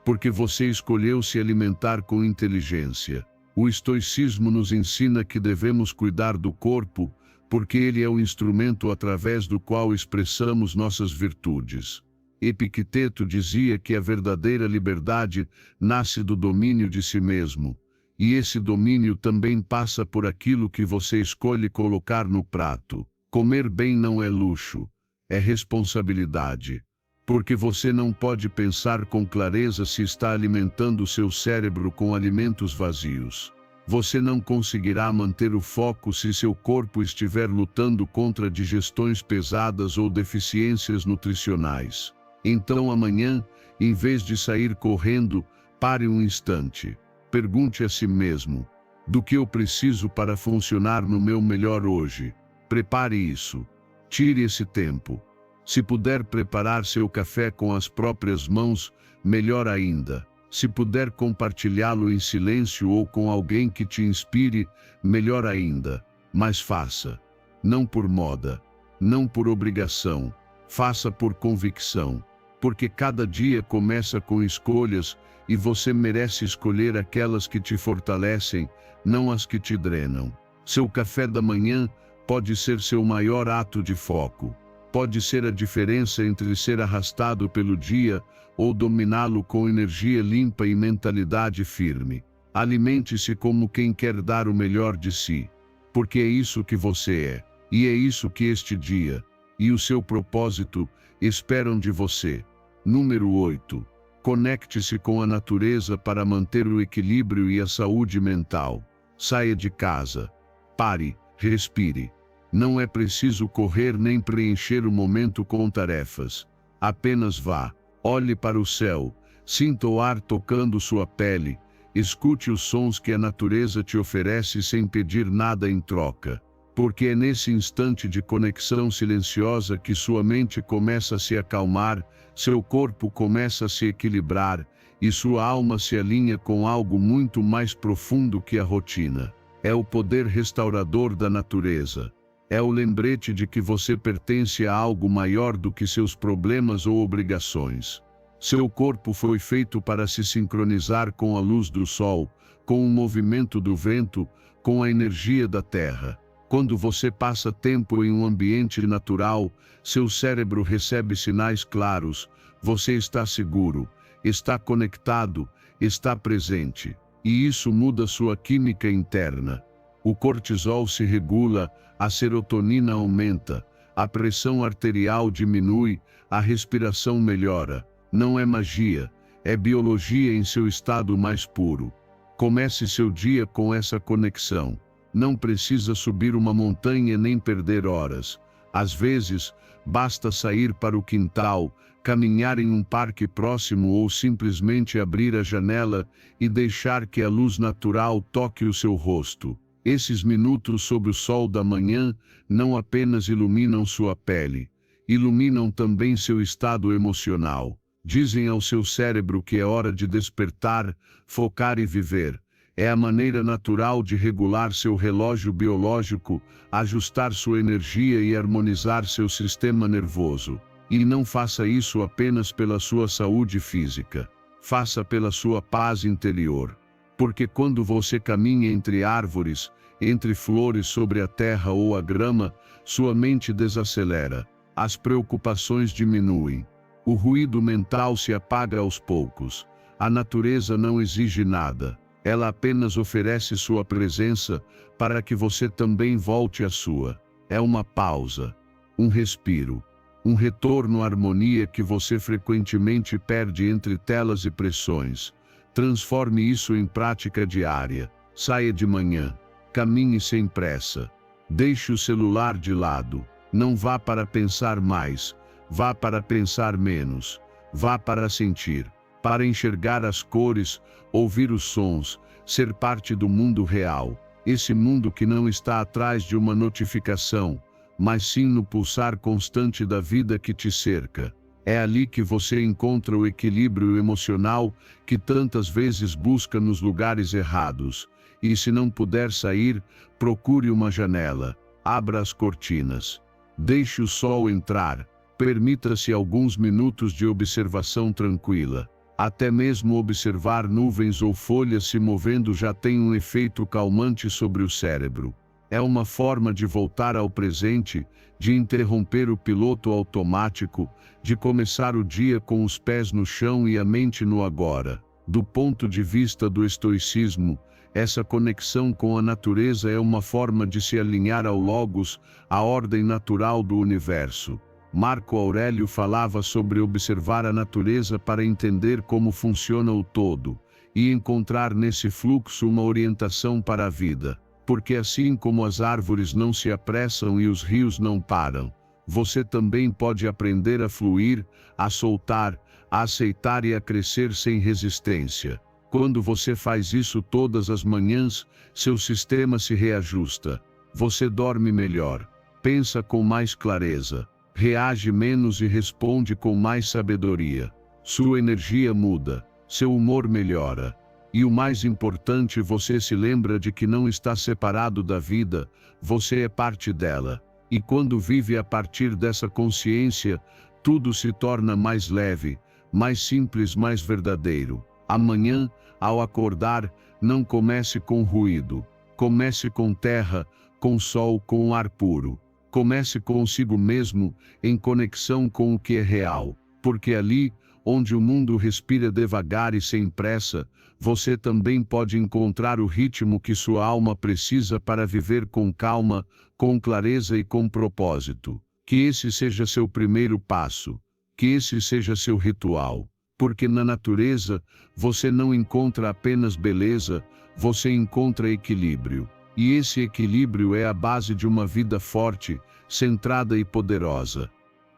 A: Porque você escolheu se alimentar com inteligência. O estoicismo nos ensina que devemos cuidar do corpo, porque ele é o instrumento através do qual expressamos nossas virtudes. Epicteto dizia que a verdadeira liberdade nasce do domínio de si mesmo. E esse domínio também passa por aquilo que você escolhe colocar no prato. Comer bem não é luxo, é responsabilidade. Porque você não pode pensar com clareza se está alimentando seu cérebro com alimentos vazios. Você não conseguirá manter o foco se seu corpo estiver lutando contra digestões pesadas ou deficiências nutricionais. Então amanhã, em vez de sair correndo, pare um instante. Pergunte a si mesmo: do que eu preciso para funcionar no meu melhor hoje? Prepare isso. Tire esse tempo. Se puder preparar seu café com as próprias mãos, melhor ainda. Se puder compartilhá-lo em silêncio ou com alguém que te inspire, melhor ainda. Mas faça. Não por moda, não por obrigação. Faça por convicção. Porque cada dia começa com escolhas, e você merece escolher aquelas que te fortalecem, não as que te drenam. Seu café da manhã pode ser seu maior ato de foco. Pode ser a diferença entre ser arrastado pelo dia ou dominá-lo com energia limpa e mentalidade firme. Alimente-se como quem quer dar o melhor de si. Porque é isso que você é. E é isso que este dia, e o seu propósito, esperam de você. Número 8. Conecte-se com a natureza para manter o equilíbrio e a saúde mental. Saia de casa. Pare, respire. Não é preciso correr nem preencher o momento com tarefas. Apenas vá. Olhe para o céu. Sinta o ar tocando sua pele. Escute os sons que a natureza te oferece sem pedir nada em troca. Porque é nesse instante de conexão silenciosa que sua mente começa a se acalmar, seu corpo começa a se equilibrar, e sua alma se alinha com algo muito mais profundo que a rotina. É o poder restaurador da natureza. É o lembrete de que você pertence a algo maior do que seus problemas ou obrigações. Seu corpo foi feito para se sincronizar com a luz do sol, com o movimento do vento, com a energia da terra. Quando você passa tempo em um ambiente natural, seu cérebro recebe sinais claros. Você está seguro, está conectado, está presente. E isso muda sua química interna. O cortisol se regula, a serotonina aumenta, a pressão arterial diminui, a respiração melhora. Não é magia, é biologia em seu estado mais puro. Comece seu dia com essa conexão. Não precisa subir uma montanha nem perder horas. Às vezes, basta sair para o quintal, caminhar em um parque próximo ou simplesmente abrir a janela e deixar que a luz natural toque o seu rosto. Esses minutos sob o sol da manhã não apenas iluminam sua pele, iluminam também seu estado emocional. Dizem ao seu cérebro que é hora de despertar, focar e viver. É a maneira natural de regular seu relógio biológico, ajustar sua energia e harmonizar seu sistema nervoso. E não faça isso apenas pela sua saúde física. Faça pela sua paz interior. Porque quando você caminha entre árvores, entre flores sobre a terra ou a grama, sua mente desacelera, as preocupações diminuem, o ruído mental se apaga aos poucos. A natureza não exige nada, ela apenas oferece sua presença para que você também volte à sua. É uma pausa, um respiro, um retorno à harmonia que você frequentemente perde entre telas e pressões. Transforme isso em prática diária. Saia de manhã. Caminhe sem pressa. Deixe o celular de lado. Não vá para pensar mais. Vá para pensar menos. Vá para sentir. Para enxergar as cores, ouvir os sons, ser parte do mundo real. Esse mundo que não está atrás de uma notificação, mas sim no pulsar constante da vida que te cerca. É ali que você encontra o equilíbrio emocional que tantas vezes busca nos lugares errados. E se não puder sair, procure uma janela, abra as cortinas. Deixe o sol entrar, permita-se alguns minutos de observação tranquila. Até mesmo observar nuvens ou folhas se movendo já tem um efeito calmante sobre o cérebro. É uma forma de voltar ao presente, de interromper o piloto automático, de começar o dia com os pés no chão e a mente no agora. Do ponto de vista do estoicismo, essa conexão com a natureza é uma forma de se alinhar ao Logos, a ordem natural do universo. Marco Aurélio falava sobre observar a natureza para entender como funciona o todo, e encontrar nesse fluxo uma orientação para a vida. Porque assim como as árvores não se apressam e os rios não param, você também pode aprender a fluir, a soltar, a aceitar e a crescer sem resistência. Quando você faz isso todas as manhãs, seu sistema se reajusta. Você dorme melhor, pensa com mais clareza, reage menos e responde com mais sabedoria. Sua energia muda, seu humor melhora. E o mais importante, você se lembra de que não está separado da vida, você é parte dela. E quando vive a partir dessa consciência, tudo se torna mais leve, mais simples, mais verdadeiro. Amanhã, ao acordar, não comece com ruído. Comece com terra, com sol, com ar puro. Comece consigo mesmo, em conexão com o que é real. Porque ali, onde o mundo respira devagar e sem pressa, você também pode encontrar o ritmo que sua alma precisa para viver com calma, com clareza e com propósito. Que esse seja seu primeiro passo. Que esse seja seu ritual. Porque na natureza, você não encontra apenas beleza, você encontra equilíbrio. E esse equilíbrio é a base de uma vida forte, centrada e poderosa.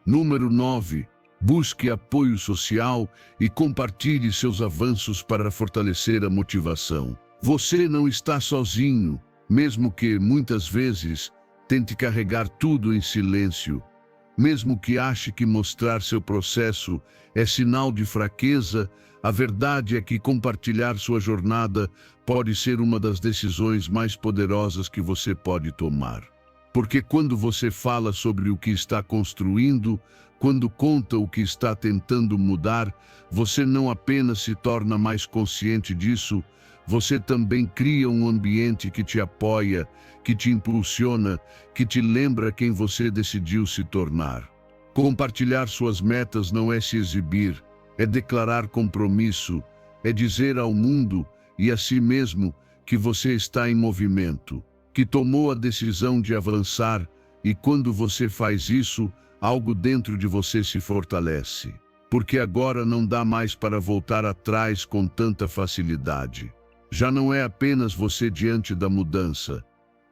A: Número 9. Busque apoio social e compartilhe seus avanços para fortalecer a motivação. Você não está sozinho, mesmo que, muitas vezes, tente carregar tudo em silêncio. Mesmo que ache que mostrar seu processo é sinal de fraqueza, a verdade é que compartilhar sua jornada pode ser uma das decisões mais poderosas que você pode tomar. Porque quando você fala sobre o que está construindo, quando conta o que está tentando mudar, você não apenas se torna mais consciente disso, você também cria um ambiente que te apoia, que te impulsiona, que te lembra quem você decidiu se tornar. Compartilhar suas metas não é se exibir, é declarar compromisso, é dizer ao mundo e a si mesmo que você está em movimento, que tomou a decisão de avançar, e quando você faz isso, algo dentro de você se fortalece. Porque agora não dá mais para voltar atrás com tanta facilidade. Já não é apenas você diante da mudança.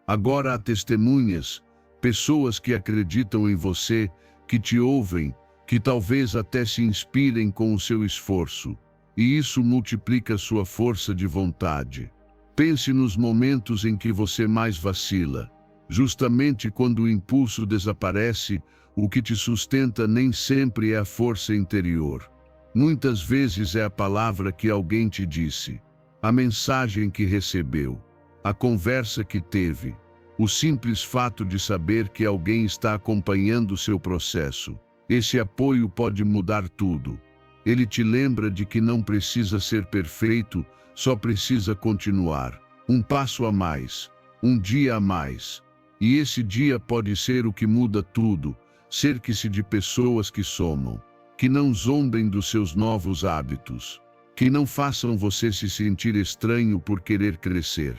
A: Agora há testemunhas, pessoas que acreditam em você, que te ouvem, que talvez até se inspirem com o seu esforço. E isso multiplica sua força de vontade. Pense nos momentos em que você mais vacila. Justamente quando o impulso desaparece, o que te sustenta nem sempre é a força interior. Muitas vezes é a palavra que alguém te disse, a mensagem que recebeu, a conversa que teve, o simples fato de saber que alguém está acompanhando o seu processo. Esse apoio pode mudar tudo. Ele te lembra de que não precisa ser perfeito, só precisa continuar. Um passo a mais, um dia a mais. E esse dia pode ser o que muda tudo. Cerque-se de pessoas que somam, que não zombem dos seus novos hábitos, que não façam você se sentir estranho por querer crescer,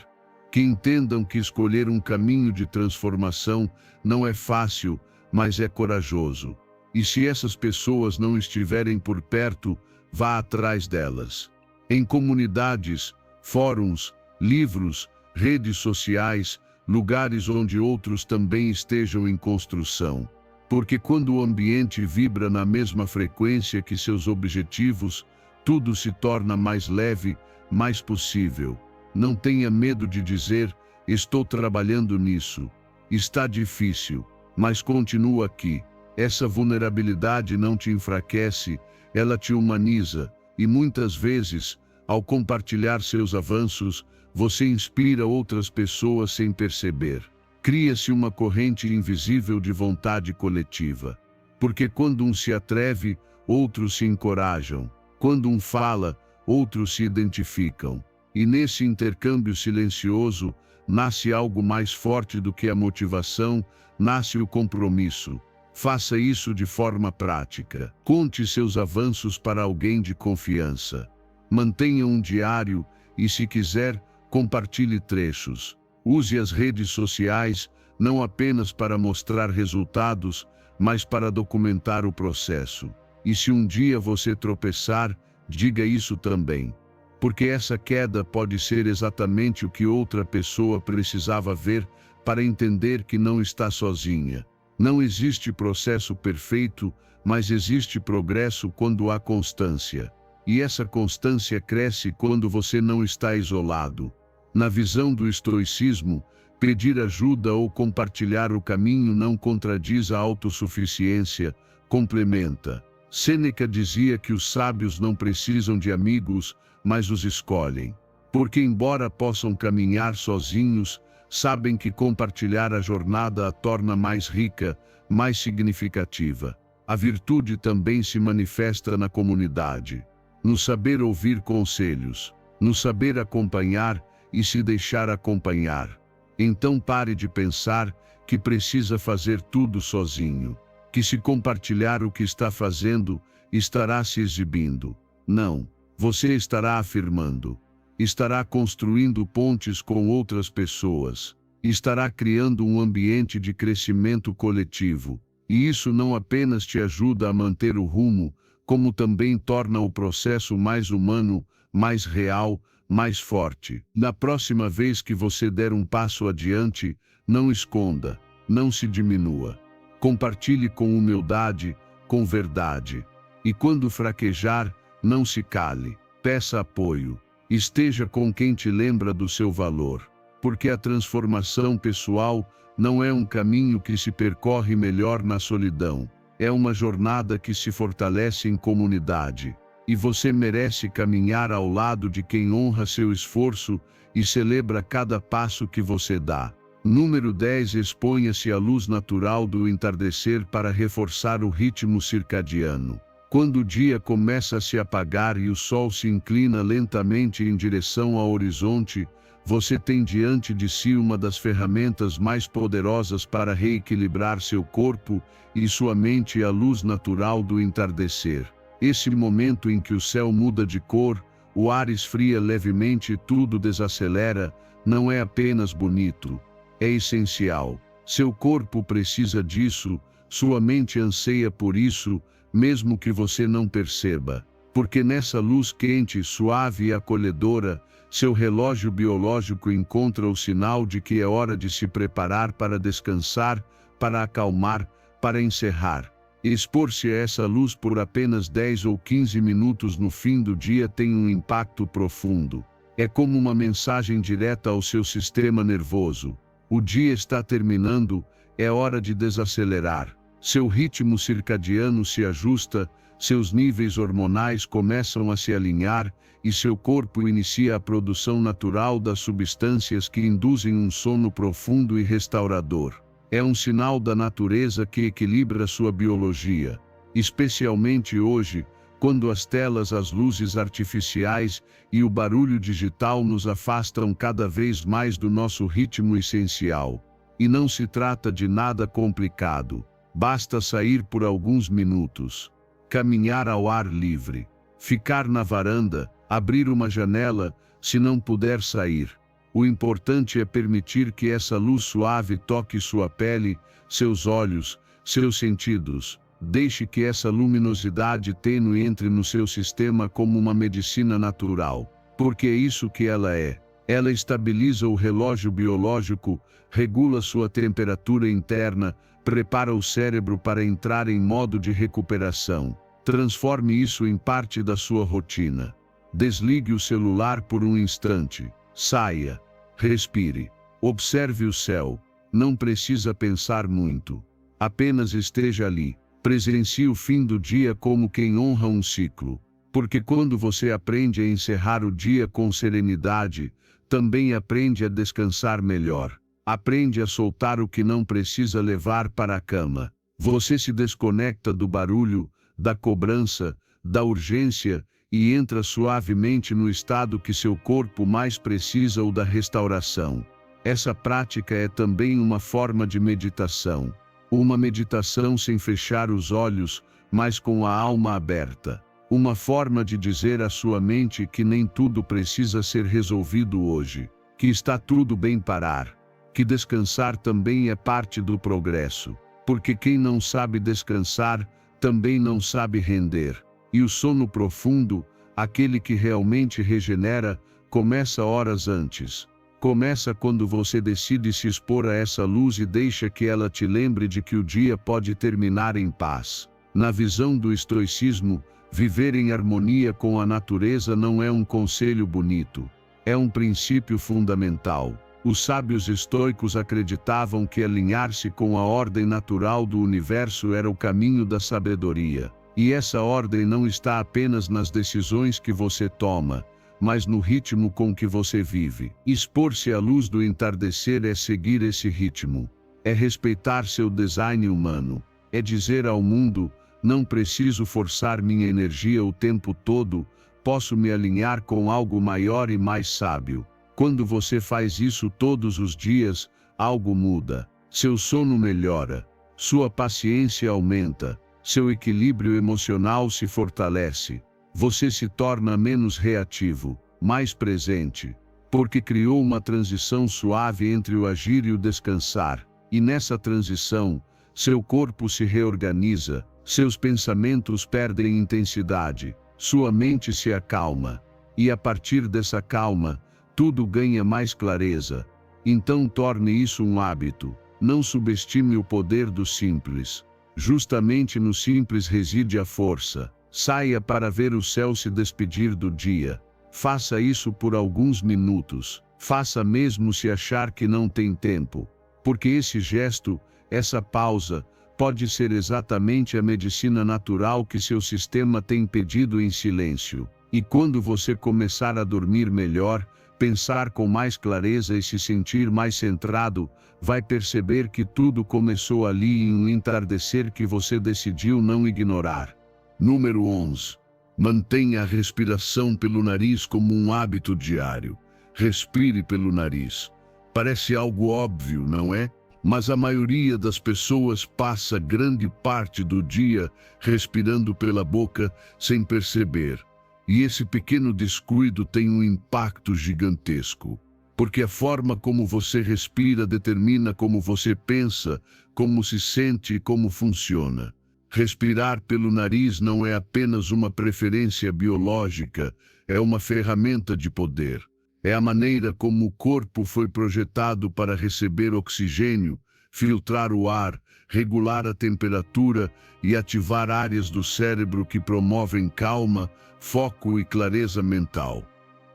A: que entendam que escolher um caminho de transformação não é fácil, mas é corajoso. E se essas pessoas não estiverem por perto, vá atrás delas. Em comunidades, fóruns, livros, redes sociais, lugares onde outros também estejam em construção. Porque quando o ambiente vibra na mesma frequência que seus objetivos, tudo se torna mais leve, mais possível. Não tenha medo de dizer, estou trabalhando nisso. Está difícil, mas continua aqui. Essa vulnerabilidade não te enfraquece, ela te humaniza, e muitas vezes, ao compartilhar seus avanços, você inspira outras pessoas sem perceber. Cria-se uma corrente invisível de vontade coletiva. Porque quando um se atreve, outros se encorajam. Quando um fala, outros se identificam. E nesse intercâmbio silencioso, nasce algo mais forte do que a motivação, nasce o compromisso. Faça isso de forma prática. Conte seus avanços para alguém de confiança. Mantenha um diário e, se quiser, compartilhe trechos. Use as redes sociais não apenas para mostrar resultados, mas para documentar o processo. E se um dia você tropeçar, diga isso também. Porque essa queda pode ser exatamente o que outra pessoa precisava ver para entender que não está sozinha. Não existe processo perfeito, mas existe progresso quando há constância. E essa constância cresce quando você não está isolado. Na visão do estoicismo, pedir ajuda ou compartilhar o caminho não contradiz a autossuficiência, complementa. Sêneca dizia que os sábios não precisam de amigos, mas os escolhem. Porque embora possam caminhar sozinhos, sabem que compartilhar a jornada a torna mais rica, mais significativa. A virtude também se manifesta na comunidade, no saber ouvir conselhos, no saber acompanhar e se deixar acompanhar. Então pare de pensar que precisa fazer tudo sozinho, que se compartilhar o que está fazendo, estará se exibindo. Não, você estará afirmando, estará construindo pontes com outras pessoas, estará criando um ambiente de crescimento coletivo. E isso não apenas te ajuda a manter o rumo, como também torna o processo mais humano, mais real, mais forte. Na próxima vez que você der um passo adiante, não esconda, não se diminua. Compartilhe com humildade, com verdade. E quando fraquejar, não se cale. Peça apoio. Esteja com quem te lembra do seu valor. porque a transformação pessoal não é um caminho que se percorre melhor na solidão. É uma jornada que se fortalece em comunidade. E você merece caminhar ao lado de quem honra seu esforço e celebra cada passo que você dá. Número 10. Exponha-se à luz natural do entardecer para reforçar o ritmo circadiano. Quando o dia começa a se apagar e o sol se inclina lentamente em direção ao horizonte, você tem diante de si uma das ferramentas mais poderosas para reequilibrar seu corpo e sua mente à luz natural do entardecer. Esse momento em que o céu muda de cor, o ar esfria levemente e tudo desacelera, não é apenas bonito, é essencial. Seu corpo precisa disso, sua mente anseia por isso, mesmo que você não perceba. Porque nessa luz quente, suave e acolhedora, seu relógio biológico encontra o sinal de que é hora de se preparar para descansar, para acalmar, para encerrar. Expor-se a essa luz por apenas 10 ou 15 minutos no fim do dia tem um impacto profundo. É como uma mensagem direta ao seu sistema nervoso. O dia está terminando, é hora de desacelerar. Seu ritmo circadiano se ajusta, seus níveis hormonais começam a se alinhar e seu corpo inicia a produção natural das substâncias que induzem um sono profundo e restaurador. É um sinal da natureza que equilibra sua biologia. Especialmente hoje, quando as telas, as luzes artificiais e o barulho digital nos afastam cada vez mais do nosso ritmo essencial. E não se trata de nada complicado. Basta sair por alguns minutos, caminhar ao ar livre, ficar na varanda, abrir uma janela, se não puder sair. O importante é permitir que essa luz suave toque sua pele, seus olhos, seus sentidos. Deixe que essa luminosidade tênue entre no seu sistema como uma medicina natural, porque é isso que ela é. Ela estabiliza o relógio biológico, regula sua temperatura interna, prepara o cérebro para entrar em modo de recuperação. Transforme isso em parte da sua rotina. Desligue o celular por um instante. Saia. Respire. Observe o céu. Não precisa pensar muito. Apenas esteja ali. Presencie o fim do dia como quem honra um ciclo. Porque quando você aprende a encerrar o dia com serenidade, também aprende a descansar melhor. Aprende a soltar o que não precisa levar para a cama. Você se desconecta do barulho, da cobrança, da urgência e entra suavemente no estado que seu corpo mais precisa, ou da restauração. Essa prática é também uma forma de meditação. Uma meditação sem fechar os olhos, mas com a alma aberta. Uma forma de dizer à sua mente que nem tudo precisa ser resolvido hoje, que está tudo bem parar. Que descansar também é parte do progresso, porque quem não sabe descansar, também não sabe render. E o sono profundo, aquele que realmente regenera, começa horas antes. Começa quando você decide se expor a essa luz e deixa que ela te lembre de que o dia pode terminar em paz. Na visão do estoicismo, viver em harmonia com a natureza não é um conselho bonito, é um princípio fundamental. Os sábios estoicos acreditavam que alinhar-se com a ordem natural do universo era o caminho da sabedoria. E essa ordem não está apenas nas decisões que você toma, mas no ritmo com que você vive. Expor-se à luz do entardecer é seguir esse ritmo. É respeitar seu design humano. É dizer ao mundo: não preciso forçar minha energia o tempo todo, posso me alinhar com algo maior e mais sábio. Quando você faz isso todos os dias, algo muda. Seu sono melhora, sua paciência aumenta, seu equilíbrio emocional se fortalece. Você se torna menos reativo, mais presente, porque criou uma transição suave entre o agir e o descansar. E nessa transição, seu corpo se reorganiza, seus pensamentos perdem intensidade, sua mente se acalma. E a partir dessa calma, tudo ganha mais clareza. Então torne isso um hábito. Não subestime o poder do simples. Justamente no simples reside a força. Saia para ver o céu se despedir do dia. Faça isso por alguns minutos. Faça mesmo se achar que não tem tempo, porque esse gesto, essa pausa, pode ser exatamente a medicina natural que seu sistema tem pedido em silêncio. E quando você começar a dormir melhor, pensar com mais clareza e se sentir mais centrado, vai perceber que tudo começou ali em um entardecer que você decidiu não ignorar. Número 11. Mantenha a respiração pelo nariz como um hábito diário. Respire pelo nariz. Parece algo óbvio, não é? Mas a maioria das pessoas passa grande parte do dia respirando pela boca sem perceber. E esse pequeno descuido tem um impacto gigantesco. Porque a forma como você respira determina como você pensa, como se sente e como funciona. Respirar pelo nariz não é apenas uma preferência biológica, é uma ferramenta de poder. É a maneira como o corpo foi projetado para receber oxigênio, filtrar o ar, regular a temperatura e ativar áreas do cérebro que promovem calma, foco e clareza mental.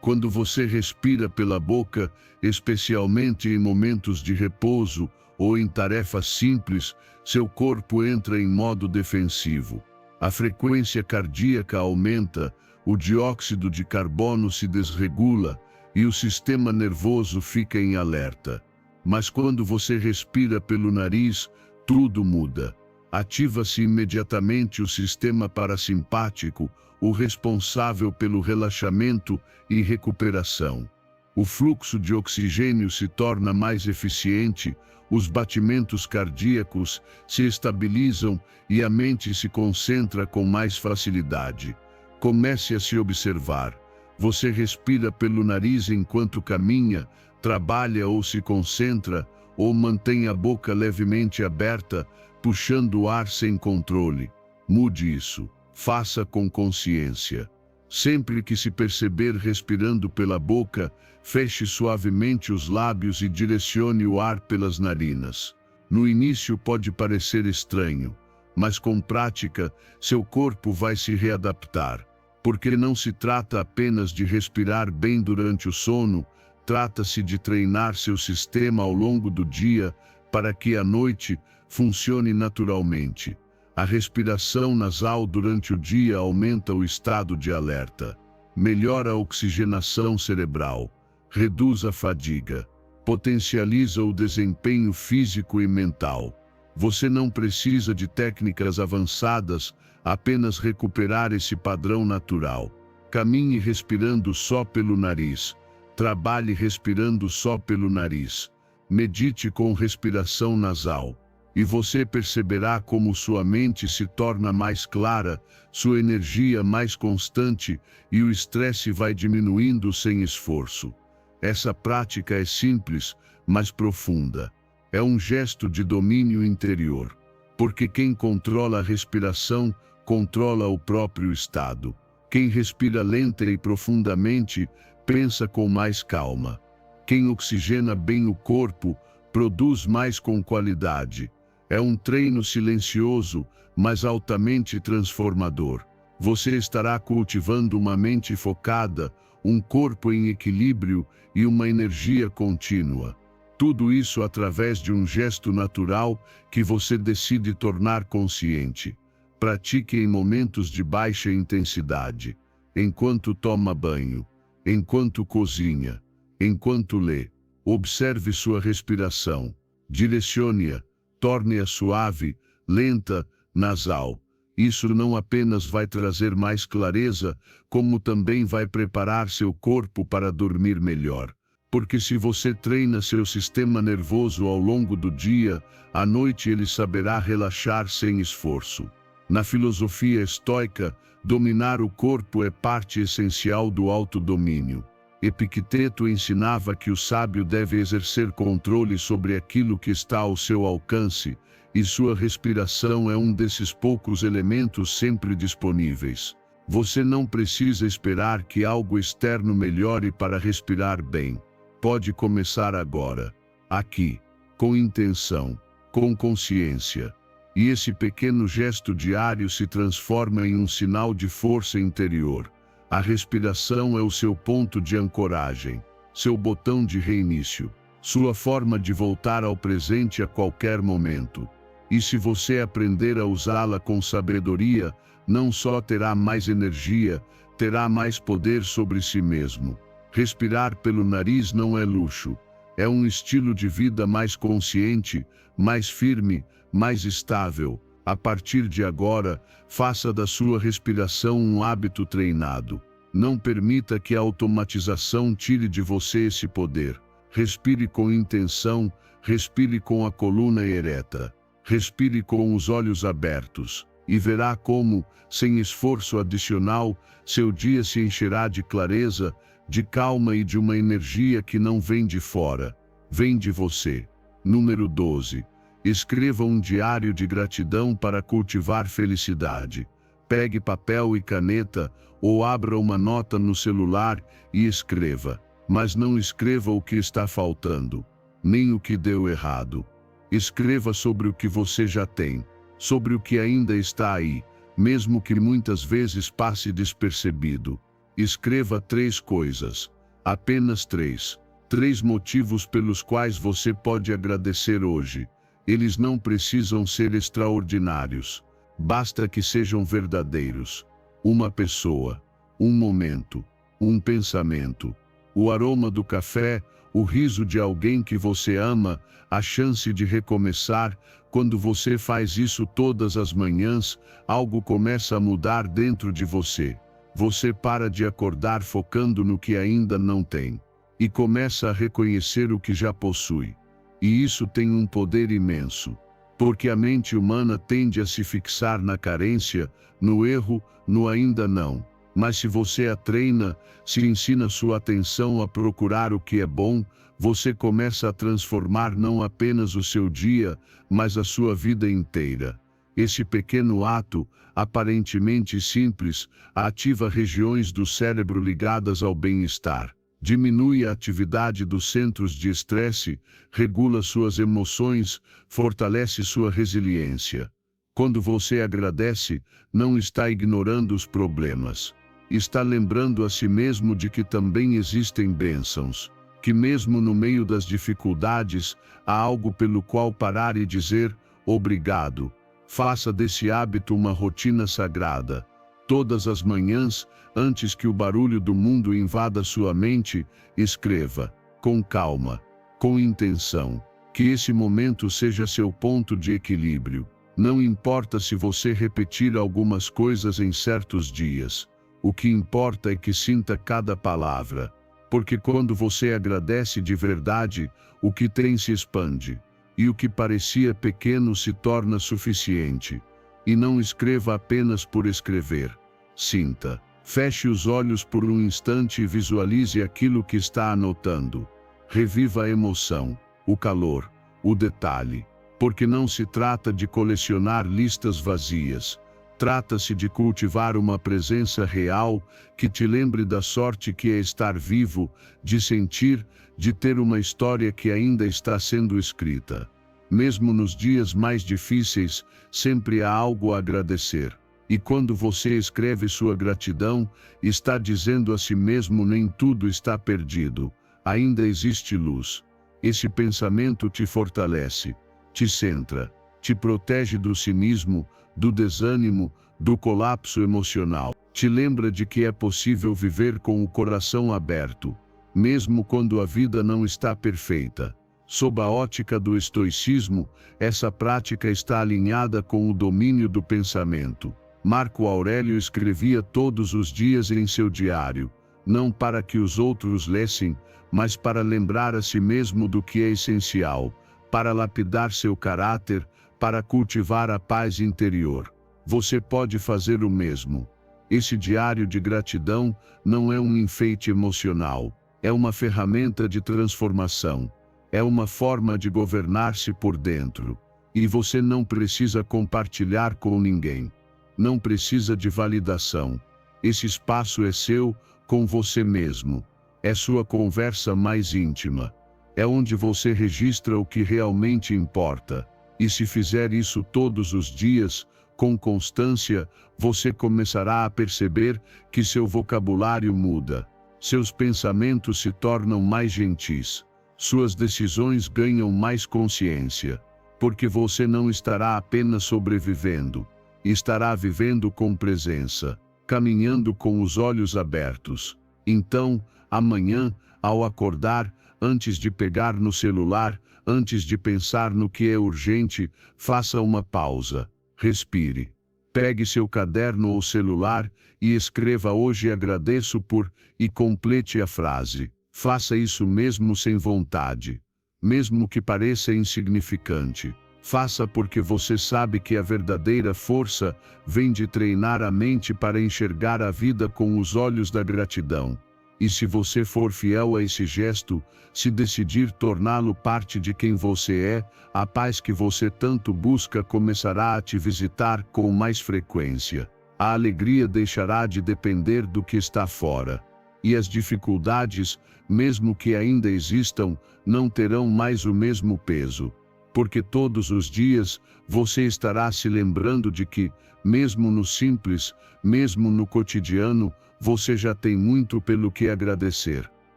A: Quando você respira pela boca, especialmente em momentos de repouso ou em tarefas simples, seu corpo entra em modo defensivo. A frequência cardíaca aumenta, o dióxido de carbono se desregula e o sistema nervoso fica em alerta. Mas quando você respira pelo nariz, tudo muda. Ativa-se imediatamente o sistema parasimpático, o responsável pelo relaxamento e recuperação. O fluxo de oxigênio se torna mais eficiente, os batimentos cardíacos se estabilizam e a mente se concentra com mais facilidade. Comece a se observar. Você respira pelo nariz enquanto caminha, trabalha ou se concentra, ou mantém a boca levemente aberta, puxando o ar sem controle. Mude isso. Faça com consciência. Sempre que se perceber respirando pela boca, feche suavemente os lábios e direcione o ar pelas narinas. No início pode parecer estranho, mas com prática, seu corpo vai se readaptar. Porque não se trata apenas de respirar bem durante o sono, trata-se de treinar seu sistema ao longo do dia para que à noite funcione naturalmente. A respiração nasal durante o dia aumenta o estado de alerta, melhora a oxigenação cerebral, reduz a fadiga, potencializa o desempenho físico e mental. Você não precisa de técnicas avançadas, apenas recuperar esse padrão natural. Caminhe respirando só pelo nariz. Trabalhe respirando só pelo nariz. Medite com respiração nasal. E você perceberá como sua mente se torna mais clara, sua energia mais constante e o estresse vai diminuindo sem esforço. Essa prática é simples, mas profunda. É um gesto de domínio interior. Porque quem controla a respiração, controla o próprio estado. Quem respira lenta e profundamente, pensa com mais calma. Quem oxigena bem o corpo, produz mais com qualidade. É um treino silencioso, mas altamente transformador. Você estará cultivando uma mente focada, um corpo em equilíbrio e uma energia contínua. Tudo isso através de um gesto natural que você decide tornar consciente. Pratique em momentos de baixa intensidade, enquanto toma banho, enquanto cozinha, enquanto lê. Observe sua respiração, direcione-a, torne-a suave, lenta, nasal. Isso não apenas vai trazer mais clareza, como também vai preparar seu corpo para dormir melhor. Porque se você treina seu sistema nervoso ao longo do dia, à noite ele saberá relaxar sem esforço. Na filosofia estoica, dominar o corpo é parte essencial do autodomínio. Epicteto ensinava que o sábio deve exercer controle sobre aquilo que está ao seu alcance, e sua respiração é um desses poucos elementos sempre disponíveis. Você não precisa esperar que algo externo melhore para respirar bem. Pode começar agora, aqui, com intenção, com consciência. E esse pequeno gesto diário se transforma em um sinal de força interior. A respiração é o seu ponto de ancoragem. seu botão de reinício, sua forma de voltar ao presente a qualquer momento. E se você aprender a usá-la com sabedoria, não só terá mais energia, terá mais poder sobre si mesmo. Respirar pelo nariz não é luxo, é um estilo de vida mais consciente, mais firme, mais estável. A partir de agora, faça da sua respiração um hábito treinado. Não permita que a automatização tire de você esse poder. Respire com intenção, respire com a coluna ereta, respire com os olhos abertos, e verá como, sem esforço adicional, seu dia se encherá de clareza, de calma e de uma energia que não vem de fora, vem de você. Número 12. Escreva um diário de gratidão para cultivar felicidade. Pegue papel e caneta, ou abra uma nota no celular e escreva. Mas não escreva o que está faltando, nem o que deu errado. Escreva sobre o que você já tem, sobre o que ainda está aí, mesmo que muitas vezes passe despercebido. Escreva 3 coisas, apenas 3. 3 motivos pelos quais você pode agradecer hoje. Eles não precisam ser extraordinários, basta que sejam verdadeiros. Uma pessoa, um momento, um pensamento, o aroma do café, o riso de alguém que você ama, a chance de recomeçar. Quando você faz isso todas as manhãs, algo começa a mudar dentro de você. Você para de acordar focando no que ainda não tem, e começa a reconhecer o que já possui. E isso tem um poder imenso, porque a mente humana tende a se fixar na carência, no erro, no ainda não. Mas se você a treina, se ensina sua atenção a procurar o que é bom, você começa a transformar não apenas o seu dia, mas a sua vida inteira. Esse pequeno ato, aparentemente simples, ativa regiões do cérebro ligadas ao bem-estar. Diminui a atividade dos centros de estresse, regula suas emoções, fortalece sua resiliência. Quando você agradece, não está ignorando os problemas. Está lembrando a si mesmo de que também existem bênçãos, que mesmo no meio das dificuldades, há algo pelo qual parar e dizer, obrigado. Faça desse hábito uma rotina sagrada. Todas as manhãs, antes que o barulho do mundo invada sua mente, escreva, com calma, com intenção, que esse momento seja seu ponto de equilíbrio. Não importa se você repetir algumas coisas em certos dias. O que importa é que sinta cada palavra, porque quando você agradece de verdade, o que tem se expande, e o que parecia pequeno se torna suficiente. E não escreva apenas por escrever. Sinta. Feche os olhos por um instante e visualize aquilo que está anotando. Reviva a emoção, o calor, o detalhe. Porque não se trata de colecionar listas vazias. Trata-se de cultivar uma presença real que te lembre da sorte que é estar vivo, de sentir, de ter uma história que ainda está sendo escrita. Mesmo nos dias mais difíceis, sempre há algo a agradecer. E quando você escreve sua gratidão, está dizendo a si mesmo: nem tudo está perdido, ainda existe luz. Esse pensamento te fortalece, te centra, te protege do cinismo, do desânimo, do colapso emocional. Te lembra de que é possível viver com o coração aberto, mesmo quando a vida não está perfeita. Sob a ótica do estoicismo, essa prática está alinhada com o domínio do pensamento. Marco Aurélio escrevia todos os dias em seu diário, não para que os outros lessem, mas para lembrar a si mesmo do que é essencial, para lapidar seu caráter, para cultivar a paz interior. Você pode fazer o mesmo. Esse diário de gratidão não é um enfeite emocional, é uma ferramenta de transformação. É uma forma de governar-se por dentro. E você não precisa compartilhar com ninguém. Não precisa de validação. Esse espaço é seu, com você mesmo. É sua conversa mais íntima. É onde você registra o que realmente importa. E se fizer isso todos os dias, com constância, você começará a perceber que seu vocabulário muda. Seus pensamentos se tornam mais gentis. Suas decisões ganham mais consciência. Porque você não estará apenas sobrevivendo, estará vivendo com presença, caminhando com os olhos abertos. Então, amanhã, ao acordar, antes de pegar no celular, antes de pensar no que é urgente, faça uma pausa. Respire. Pegue seu caderno ou celular e escreva "Hoje agradeço por" e complete a frase. Faça isso mesmo sem vontade. Mesmo que pareça insignificante. Faça porque você sabe que a verdadeira força vem de treinar a mente para enxergar a vida com os olhos da gratidão. E se você for fiel a esse gesto, se decidir torná-lo parte de quem você é, a paz que você tanto busca começará a te visitar com mais frequência. A alegria deixará de depender do que está fora. E as dificuldades, mesmo que ainda existam, não terão mais o mesmo peso. Porque todos os dias você estará se lembrando de que, mesmo no simples, mesmo no cotidiano, você já tem muito pelo que agradecer.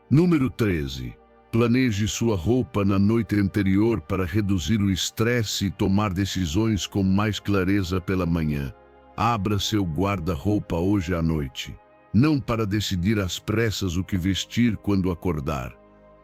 A: Número 13. Planeje sua roupa na noite anterior para reduzir o estresse e tomar decisões com mais clareza pela manhã. Abra seu guarda-roupa hoje à noite. Não para decidir às pressas o que vestir quando acordar,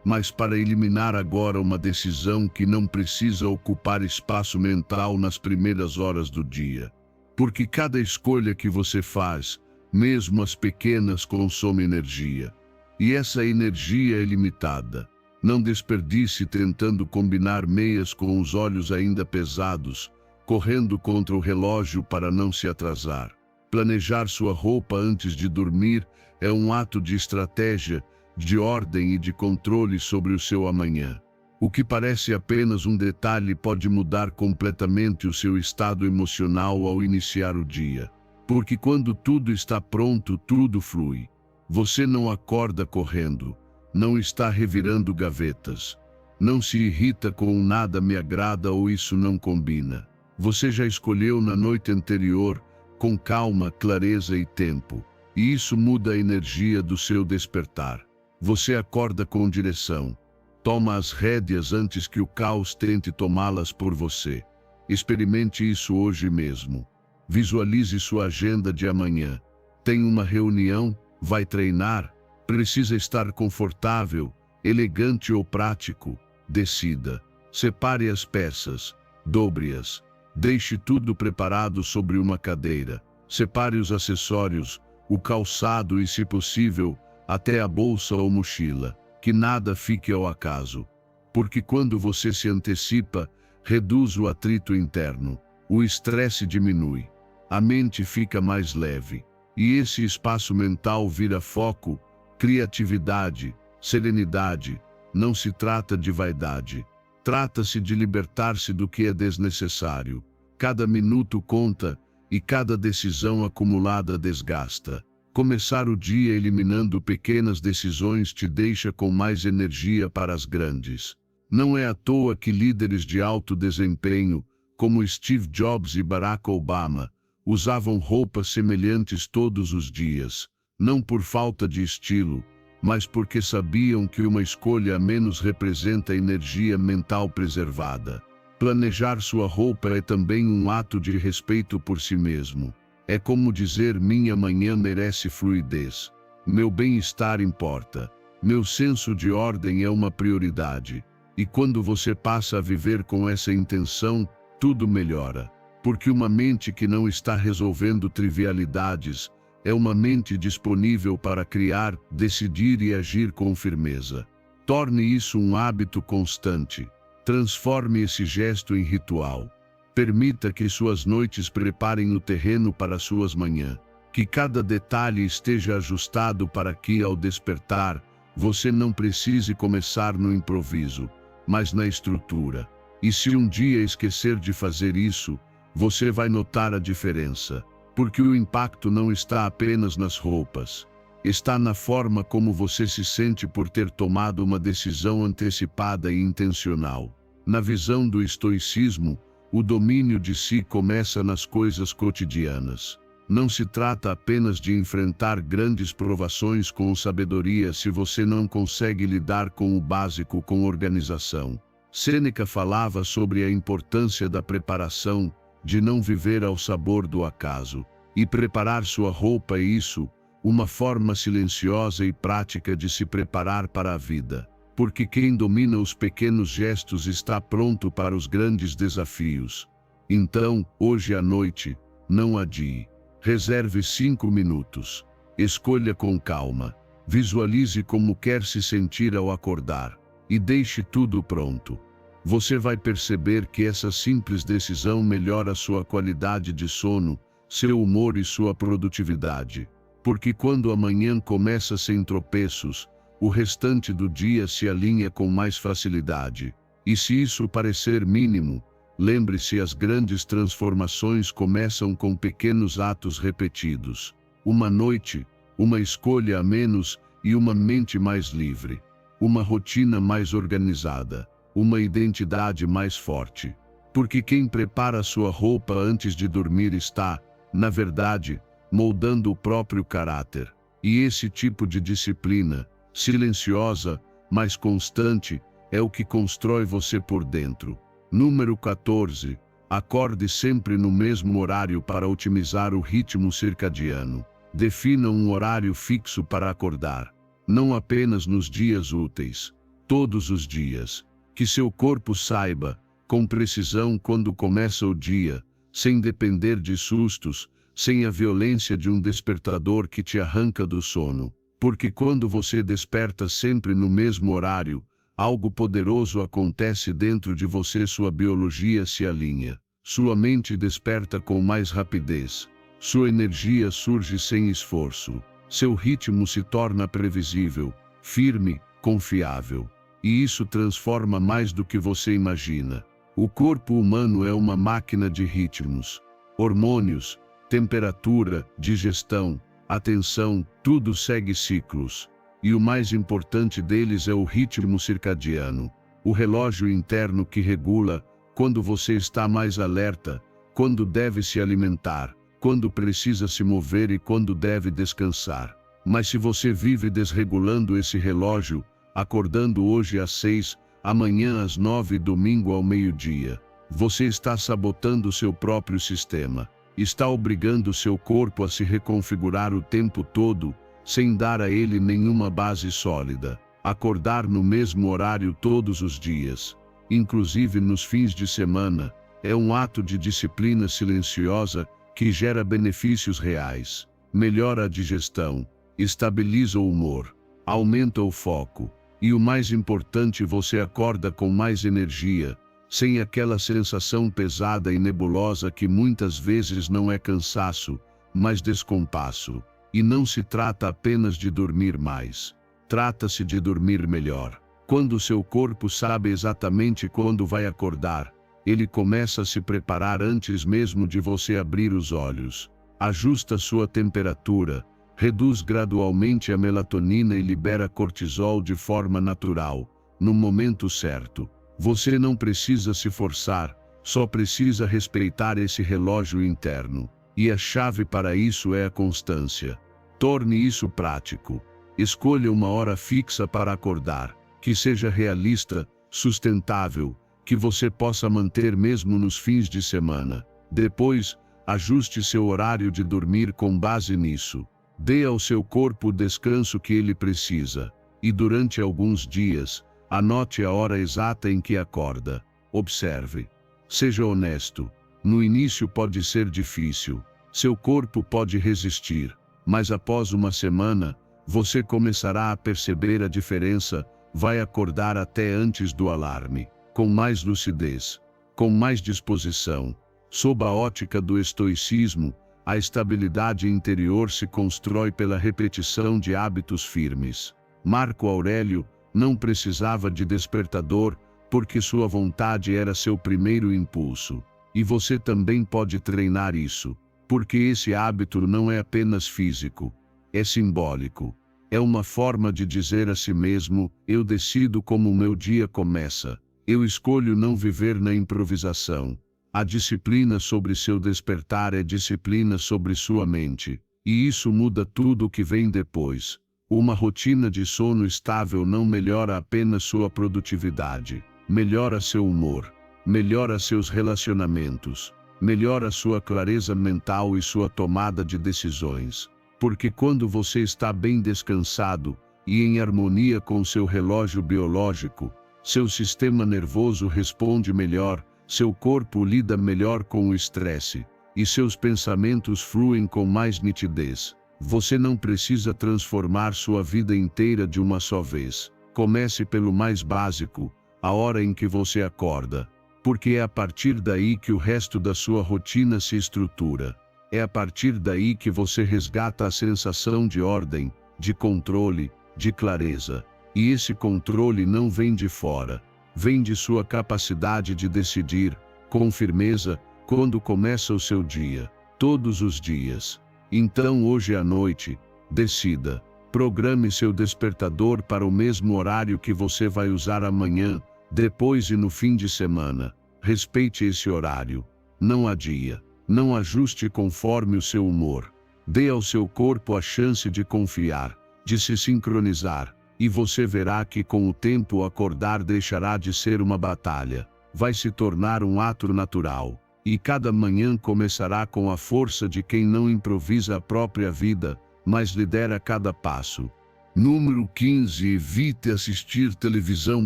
A: mas para eliminar agora uma decisão que não precisa ocupar espaço mental nas primeiras horas do dia. Porque cada escolha que você faz, mesmo as pequenas, consome energia. E essa energia é limitada. Não desperdice tentando combinar meias com os olhos ainda pesados, correndo contra o relógio para não se atrasar. Planejar sua roupa antes de dormir é um ato de estratégia, de ordem e de controle sobre o seu amanhã. O que parece apenas um detalhe pode mudar completamente o seu estado emocional ao iniciar o dia. Porque quando tudo está pronto, tudo flui. Você não acorda correndo, não está revirando gavetas, não se irrita com "nada me agrada" ou "isso não combina". Você já escolheu na noite anterior, com calma, clareza e tempo. E isso muda a energia do seu despertar. Você acorda com direção. Toma as rédeas antes que o caos tente tomá-las por você. Experimente isso hoje mesmo. Visualize sua agenda de amanhã. Tem uma reunião? Vai treinar? Precisa estar confortável, elegante ou prático? Decida. Separe as peças. Dobre-as. Deixe tudo preparado sobre uma cadeira. Separe os acessórios, o calçado e, se possível, até a bolsa ou mochila. Que nada fique ao acaso. Porque quando você se antecipa, reduz o atrito interno. O estresse diminui. A mente fica mais leve. E esse espaço mental vira foco, criatividade, serenidade. Não se trata de vaidade. Trata-se de libertar-se do que é desnecessário. Cada minuto conta e cada decisão acumulada desgasta. Começar o dia eliminando pequenas decisões te deixa com mais energia para as grandes. Não é à toa que líderes de alto desempenho, como Steve Jobs e Barack Obama, usavam roupas semelhantes todos os dias, não por falta de estilo, mas porque sabiam que uma escolha a menos representa energia mental preservada. Planejar sua roupa é também um ato de respeito por si mesmo. É como dizer: minha manhã merece fluidez. Meu bem-estar importa. Meu senso de ordem é uma prioridade. E quando você passa a viver com essa intenção, tudo melhora. Porque uma mente que não está resolvendo trivialidades é uma mente disponível para criar, decidir e agir com firmeza. Torne isso um hábito constante. Transforme esse gesto em ritual. Permita que suas noites preparem o terreno para suas manhãs. Que cada detalhe esteja ajustado para que, ao despertar, você não precise começar no improviso, mas na estrutura. E se um dia esquecer de fazer isso, você vai notar a diferença. Porque o impacto não está apenas nas roupas. Está na forma como você se sente por ter tomado uma decisão antecipada e intencional. Na visão do estoicismo, o domínio de si começa nas coisas cotidianas. Não se trata apenas de enfrentar grandes provações com sabedoria se você não consegue lidar com o básico com organização. Sêneca falava sobre a importância da preparação, de não viver ao sabor do acaso. E preparar sua roupa é isso, uma forma silenciosa e prática de se preparar para a vida. Porque quem domina os pequenos gestos está pronto para os grandes desafios. Então, hoje à noite, não adie. Reserve 5 minutos. Escolha com calma. Visualize como quer se sentir ao acordar. E deixe tudo pronto. Você vai perceber que essa simples decisão melhora sua qualidade de sono, seu humor e sua produtividade. Porque quando a manhã começa sem tropeços, o restante do dia se alinha com mais facilidade. E se isso parecer mínimo, lembre-se, as grandes transformações começam com pequenos atos repetidos. Uma noite, uma escolha a menos e uma mente mais livre. Uma rotina mais organizada. Uma identidade mais forte. Porque quem prepara sua roupa antes de dormir está, na verdade, moldando o próprio caráter. E esse tipo de disciplina, silenciosa, mas constante, é o que constrói você por dentro. Número 14. Acorde sempre no mesmo horário para otimizar o ritmo circadiano. Defina um horário fixo para acordar. Não apenas nos dias úteis. Todos os dias. Que seu corpo saiba, com precisão, quando começa o dia, sem depender de sustos, sem a violência de um despertador que te arranca do sono. Porque quando você desperta sempre no mesmo horário, algo poderoso acontece dentro de você, sua biologia se alinha. Sua mente desperta com mais rapidez. Sua energia surge sem esforço. Seu ritmo se torna previsível, firme, confiável. E isso transforma mais do que você imagina. O corpo humano é uma máquina de ritmos. Hormônios, temperatura, digestão, atenção, tudo segue ciclos. E o mais importante deles é o ritmo circadiano, o relógio interno que regula quando você está mais alerta, quando deve se alimentar, quando precisa se mover e quando deve descansar. Mas se você vive desregulando esse relógio, acordando hoje às 6, amanhã às 9 e domingo ao meio-dia, você está sabotando seu próprio sistema. Está obrigando seu corpo a se reconfigurar o tempo todo, sem dar a ele nenhuma base sólida. Acordar no mesmo horário todos os dias, inclusive nos fins de semana, é um ato de disciplina silenciosa que gera benefícios reais. Melhora a digestão, estabiliza o humor, aumenta o foco. E o mais importante, você acorda com mais energia, sem aquela sensação pesada e nebulosa que muitas vezes não é cansaço, mas descompasso. E não se trata apenas de dormir mais. Trata-se de dormir melhor. Quando seu corpo sabe exatamente quando vai acordar, ele começa a se preparar antes mesmo de você abrir os olhos. Ajusta sua temperatura, reduz gradualmente a melatonina e libera cortisol de forma natural, no momento certo. Você não precisa se forçar, só precisa respeitar esse relógio interno. E a chave para isso é a constância. Torne isso prático. Escolha uma hora fixa para acordar, que seja realista, sustentável, que você possa manter mesmo nos fins de semana. Depois, ajuste seu horário de dormir com base nisso. Dê ao seu corpo o descanso que ele precisa. E durante alguns dias, anote a hora exata em que acorda. Observe. Seja honesto. No início pode ser difícil. Seu corpo pode resistir. Mas após uma semana, você começará a perceber a diferença. Vai acordar até antes do alarme, com mais lucidez, com mais disposição. Sob a ótica do estoicismo, a estabilidade interior se constrói pela repetição de hábitos firmes. Marco Aurélio não precisava de despertador, porque sua vontade era seu primeiro impulso. E você também pode treinar isso, porque esse hábito não é apenas físico, é simbólico. É uma forma de dizer a si mesmo: eu decido como o meu dia começa. Eu escolho não viver na improvisação. A disciplina sobre seu despertar é disciplina sobre sua mente, e isso muda tudo o que vem depois. Uma rotina de sono estável não melhora apenas sua produtividade, melhora seu humor, melhora seus relacionamentos, melhora sua clareza mental e sua tomada de decisões. Porque quando você está bem descansado e em harmonia com seu relógio biológico, seu sistema nervoso responde melhor, seu corpo lida melhor com o estresse, e seus pensamentos fluem com mais nitidez. Você não precisa transformar sua vida inteira de uma só vez. Comece pelo mais básico, a hora em que você acorda, porque é a partir daí que o resto da sua rotina se estrutura. É a partir daí que você resgata a sensação de ordem, de controle, de clareza. E esse controle não vem de fora, vem de sua capacidade de decidir, com firmeza, quando começa o seu dia, todos os dias. Então hoje à noite, decida, programe seu despertador para o mesmo horário que você vai usar amanhã, depois e no fim de semana. Respeite esse horário, não adia, não ajuste conforme o seu humor. Dê ao seu corpo a chance de confiar, de se sincronizar. E você verá que com o tempo acordar deixará de ser uma batalha, vai se tornar um ato natural, e cada manhã começará com a força de quem não improvisa a própria vida, mas lidera cada passo. Número 15. Evite assistir televisão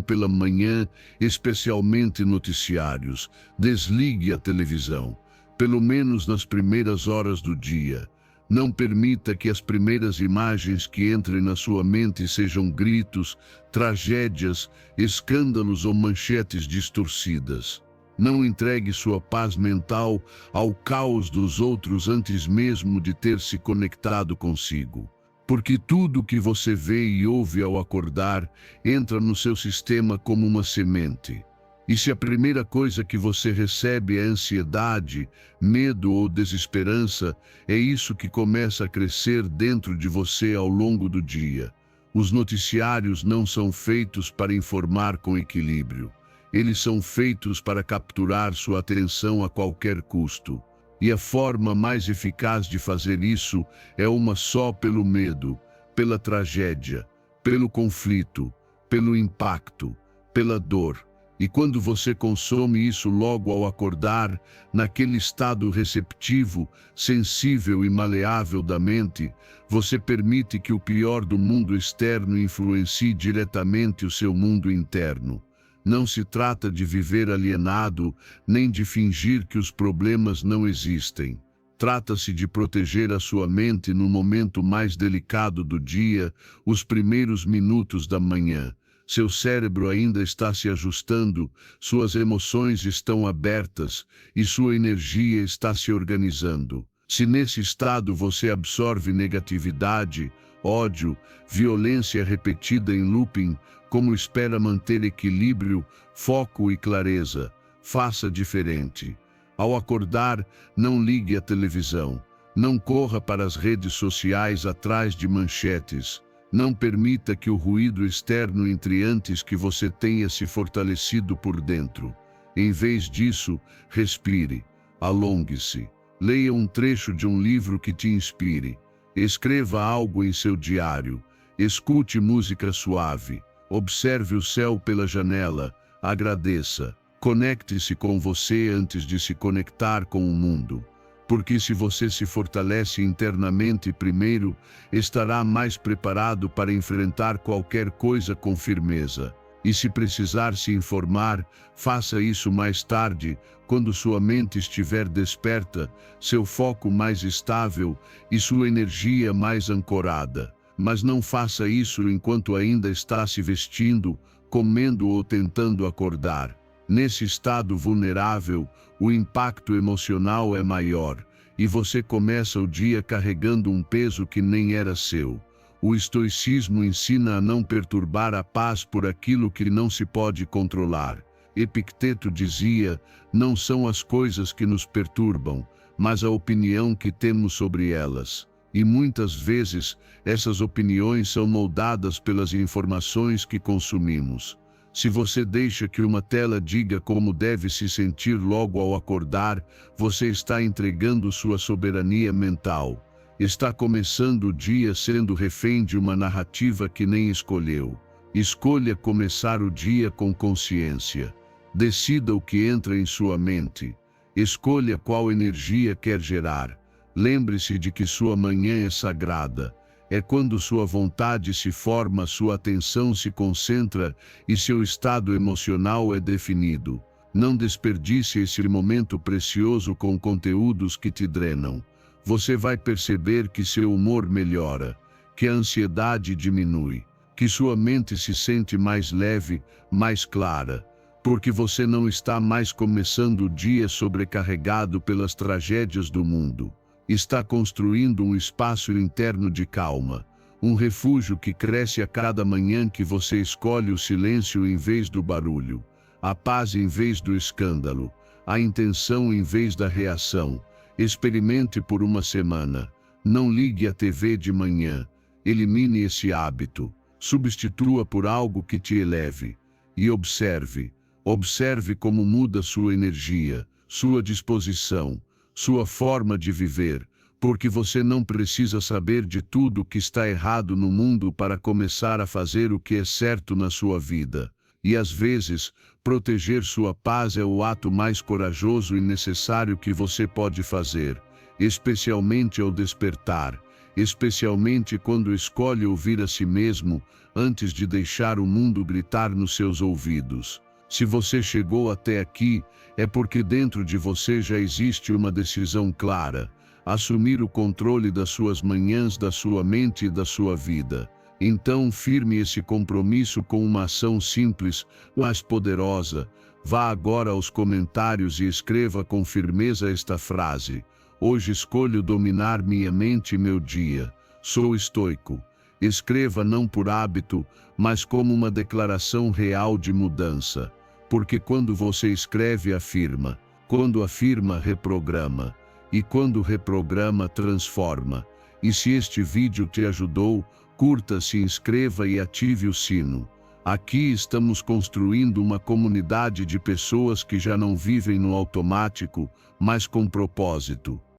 A: pela manhã, especialmente noticiários. Desligue a televisão, pelo menos nas primeiras horas do dia. Não permita que as primeiras imagens que entrem na sua mente sejam gritos, tragédias, escândalos ou manchetes distorcidas. Não entregue sua paz mental ao caos dos outros antes mesmo de ter se conectado consigo. Porque tudo que você vê e ouve ao acordar entra no seu sistema como uma semente. E se a primeira coisa que você recebe é ansiedade, medo ou desesperança, é isso que começa a crescer dentro de você ao longo do dia. Os noticiários não são feitos para informar com equilíbrio. Eles são feitos para capturar sua atenção a qualquer custo. E a forma mais eficaz de fazer isso é uma só: pelo medo, pela tragédia, pelo conflito, pelo impacto, pela dor. E quando você consome isso logo ao acordar, naquele estado receptivo, sensível e maleável da mente, você permite que o pior do mundo externo influencie diretamente o seu mundo interno. Não se trata de viver alienado, nem de fingir que os problemas não existem. Trata-se de proteger a sua mente no momento mais delicado do dia, os primeiros minutos da manhã. Seu cérebro ainda está se ajustando, suas emoções estão abertas e sua energia está se organizando. Se nesse estado você absorve negatividade, ódio, violência repetida em looping, como espera manter equilíbrio, foco e clareza, faça diferente. Ao acordar, não ligue a televisão, não corra para as redes sociais atrás de manchetes. Não permita que o ruído externo entre antes que você tenha se fortalecido por dentro. Em vez disso, respire, alongue-se, leia um trecho de um livro que te inspire, escreva algo em seu diário, escute música suave, observe o céu pela janela, agradeça, conecte-se com você antes de se conectar com o mundo. Porque se você se fortalece internamente primeiro, estará mais preparado para enfrentar qualquer coisa com firmeza. E se precisar se informar, faça isso mais tarde, quando sua mente estiver desperta, seu foco mais estável e sua energia mais ancorada. Mas não faça isso enquanto ainda está se vestindo, comendo ou tentando acordar. Nesse estado vulnerável, o impacto emocional é maior, e você começa o dia carregando um peso que nem era seu. O estoicismo ensina a não perturbar a paz por aquilo que não se pode controlar. Epicteto dizia: não são as coisas que nos perturbam, mas a opinião que temos sobre elas. E muitas vezes, essas opiniões são moldadas pelas informações que consumimos. Se você deixa que uma tela diga como deve se sentir logo ao acordar, você está entregando sua soberania mental. Está começando o dia sendo refém de uma narrativa que nem escolheu. Escolha começar o dia com consciência. Decida o que entra em sua mente. Escolha qual energia quer gerar. Lembre-se de que sua manhã é sagrada. É quando sua vontade se forma, sua atenção se concentra e seu estado emocional é definido. Não desperdice esse momento precioso com conteúdos que te drenam. Você vai perceber que seu humor melhora, que a ansiedade diminui, que sua mente se sente mais leve, mais clara, porque você não está mais começando o dia sobrecarregado pelas tragédias do mundo. Está construindo um espaço interno de calma, um refúgio que cresce a cada manhã que você escolhe o silêncio em vez do barulho, a paz em vez do escândalo, a intenção em vez da reação. Experimente por uma semana. Não ligue a TV de manhã. Elimine esse hábito. Substitua por algo que te eleve. E observe. Observe como muda sua energia, sua disposição, sua forma de viver, porque você não precisa saber de tudo que está errado no mundo para começar a fazer o que é certo na sua vida. E às vezes, proteger sua paz é o ato mais corajoso e necessário que você pode fazer, especialmente ao despertar, especialmente quando escolhe ouvir a si mesmo, antes de deixar o mundo gritar nos seus ouvidos. Se você chegou até aqui, é porque dentro de você já existe uma decisão clara: assumir o controle das suas manhãs, da sua mente e da sua vida. Então firme esse compromisso com uma ação simples, mas poderosa. Vá agora aos comentários e escreva com firmeza esta frase: hoje escolho dominar minha mente e meu dia. Sou estoico. Escreva não por hábito, mas como uma declaração real de mudança. Porque quando você escreve, afirma. Quando afirma, reprograma. E quando reprograma, transforma. E se este vídeo te ajudou, curta, se inscreva e ative o sino. Aqui estamos construindo uma comunidade de pessoas que já não vivem no automático, mas com propósito.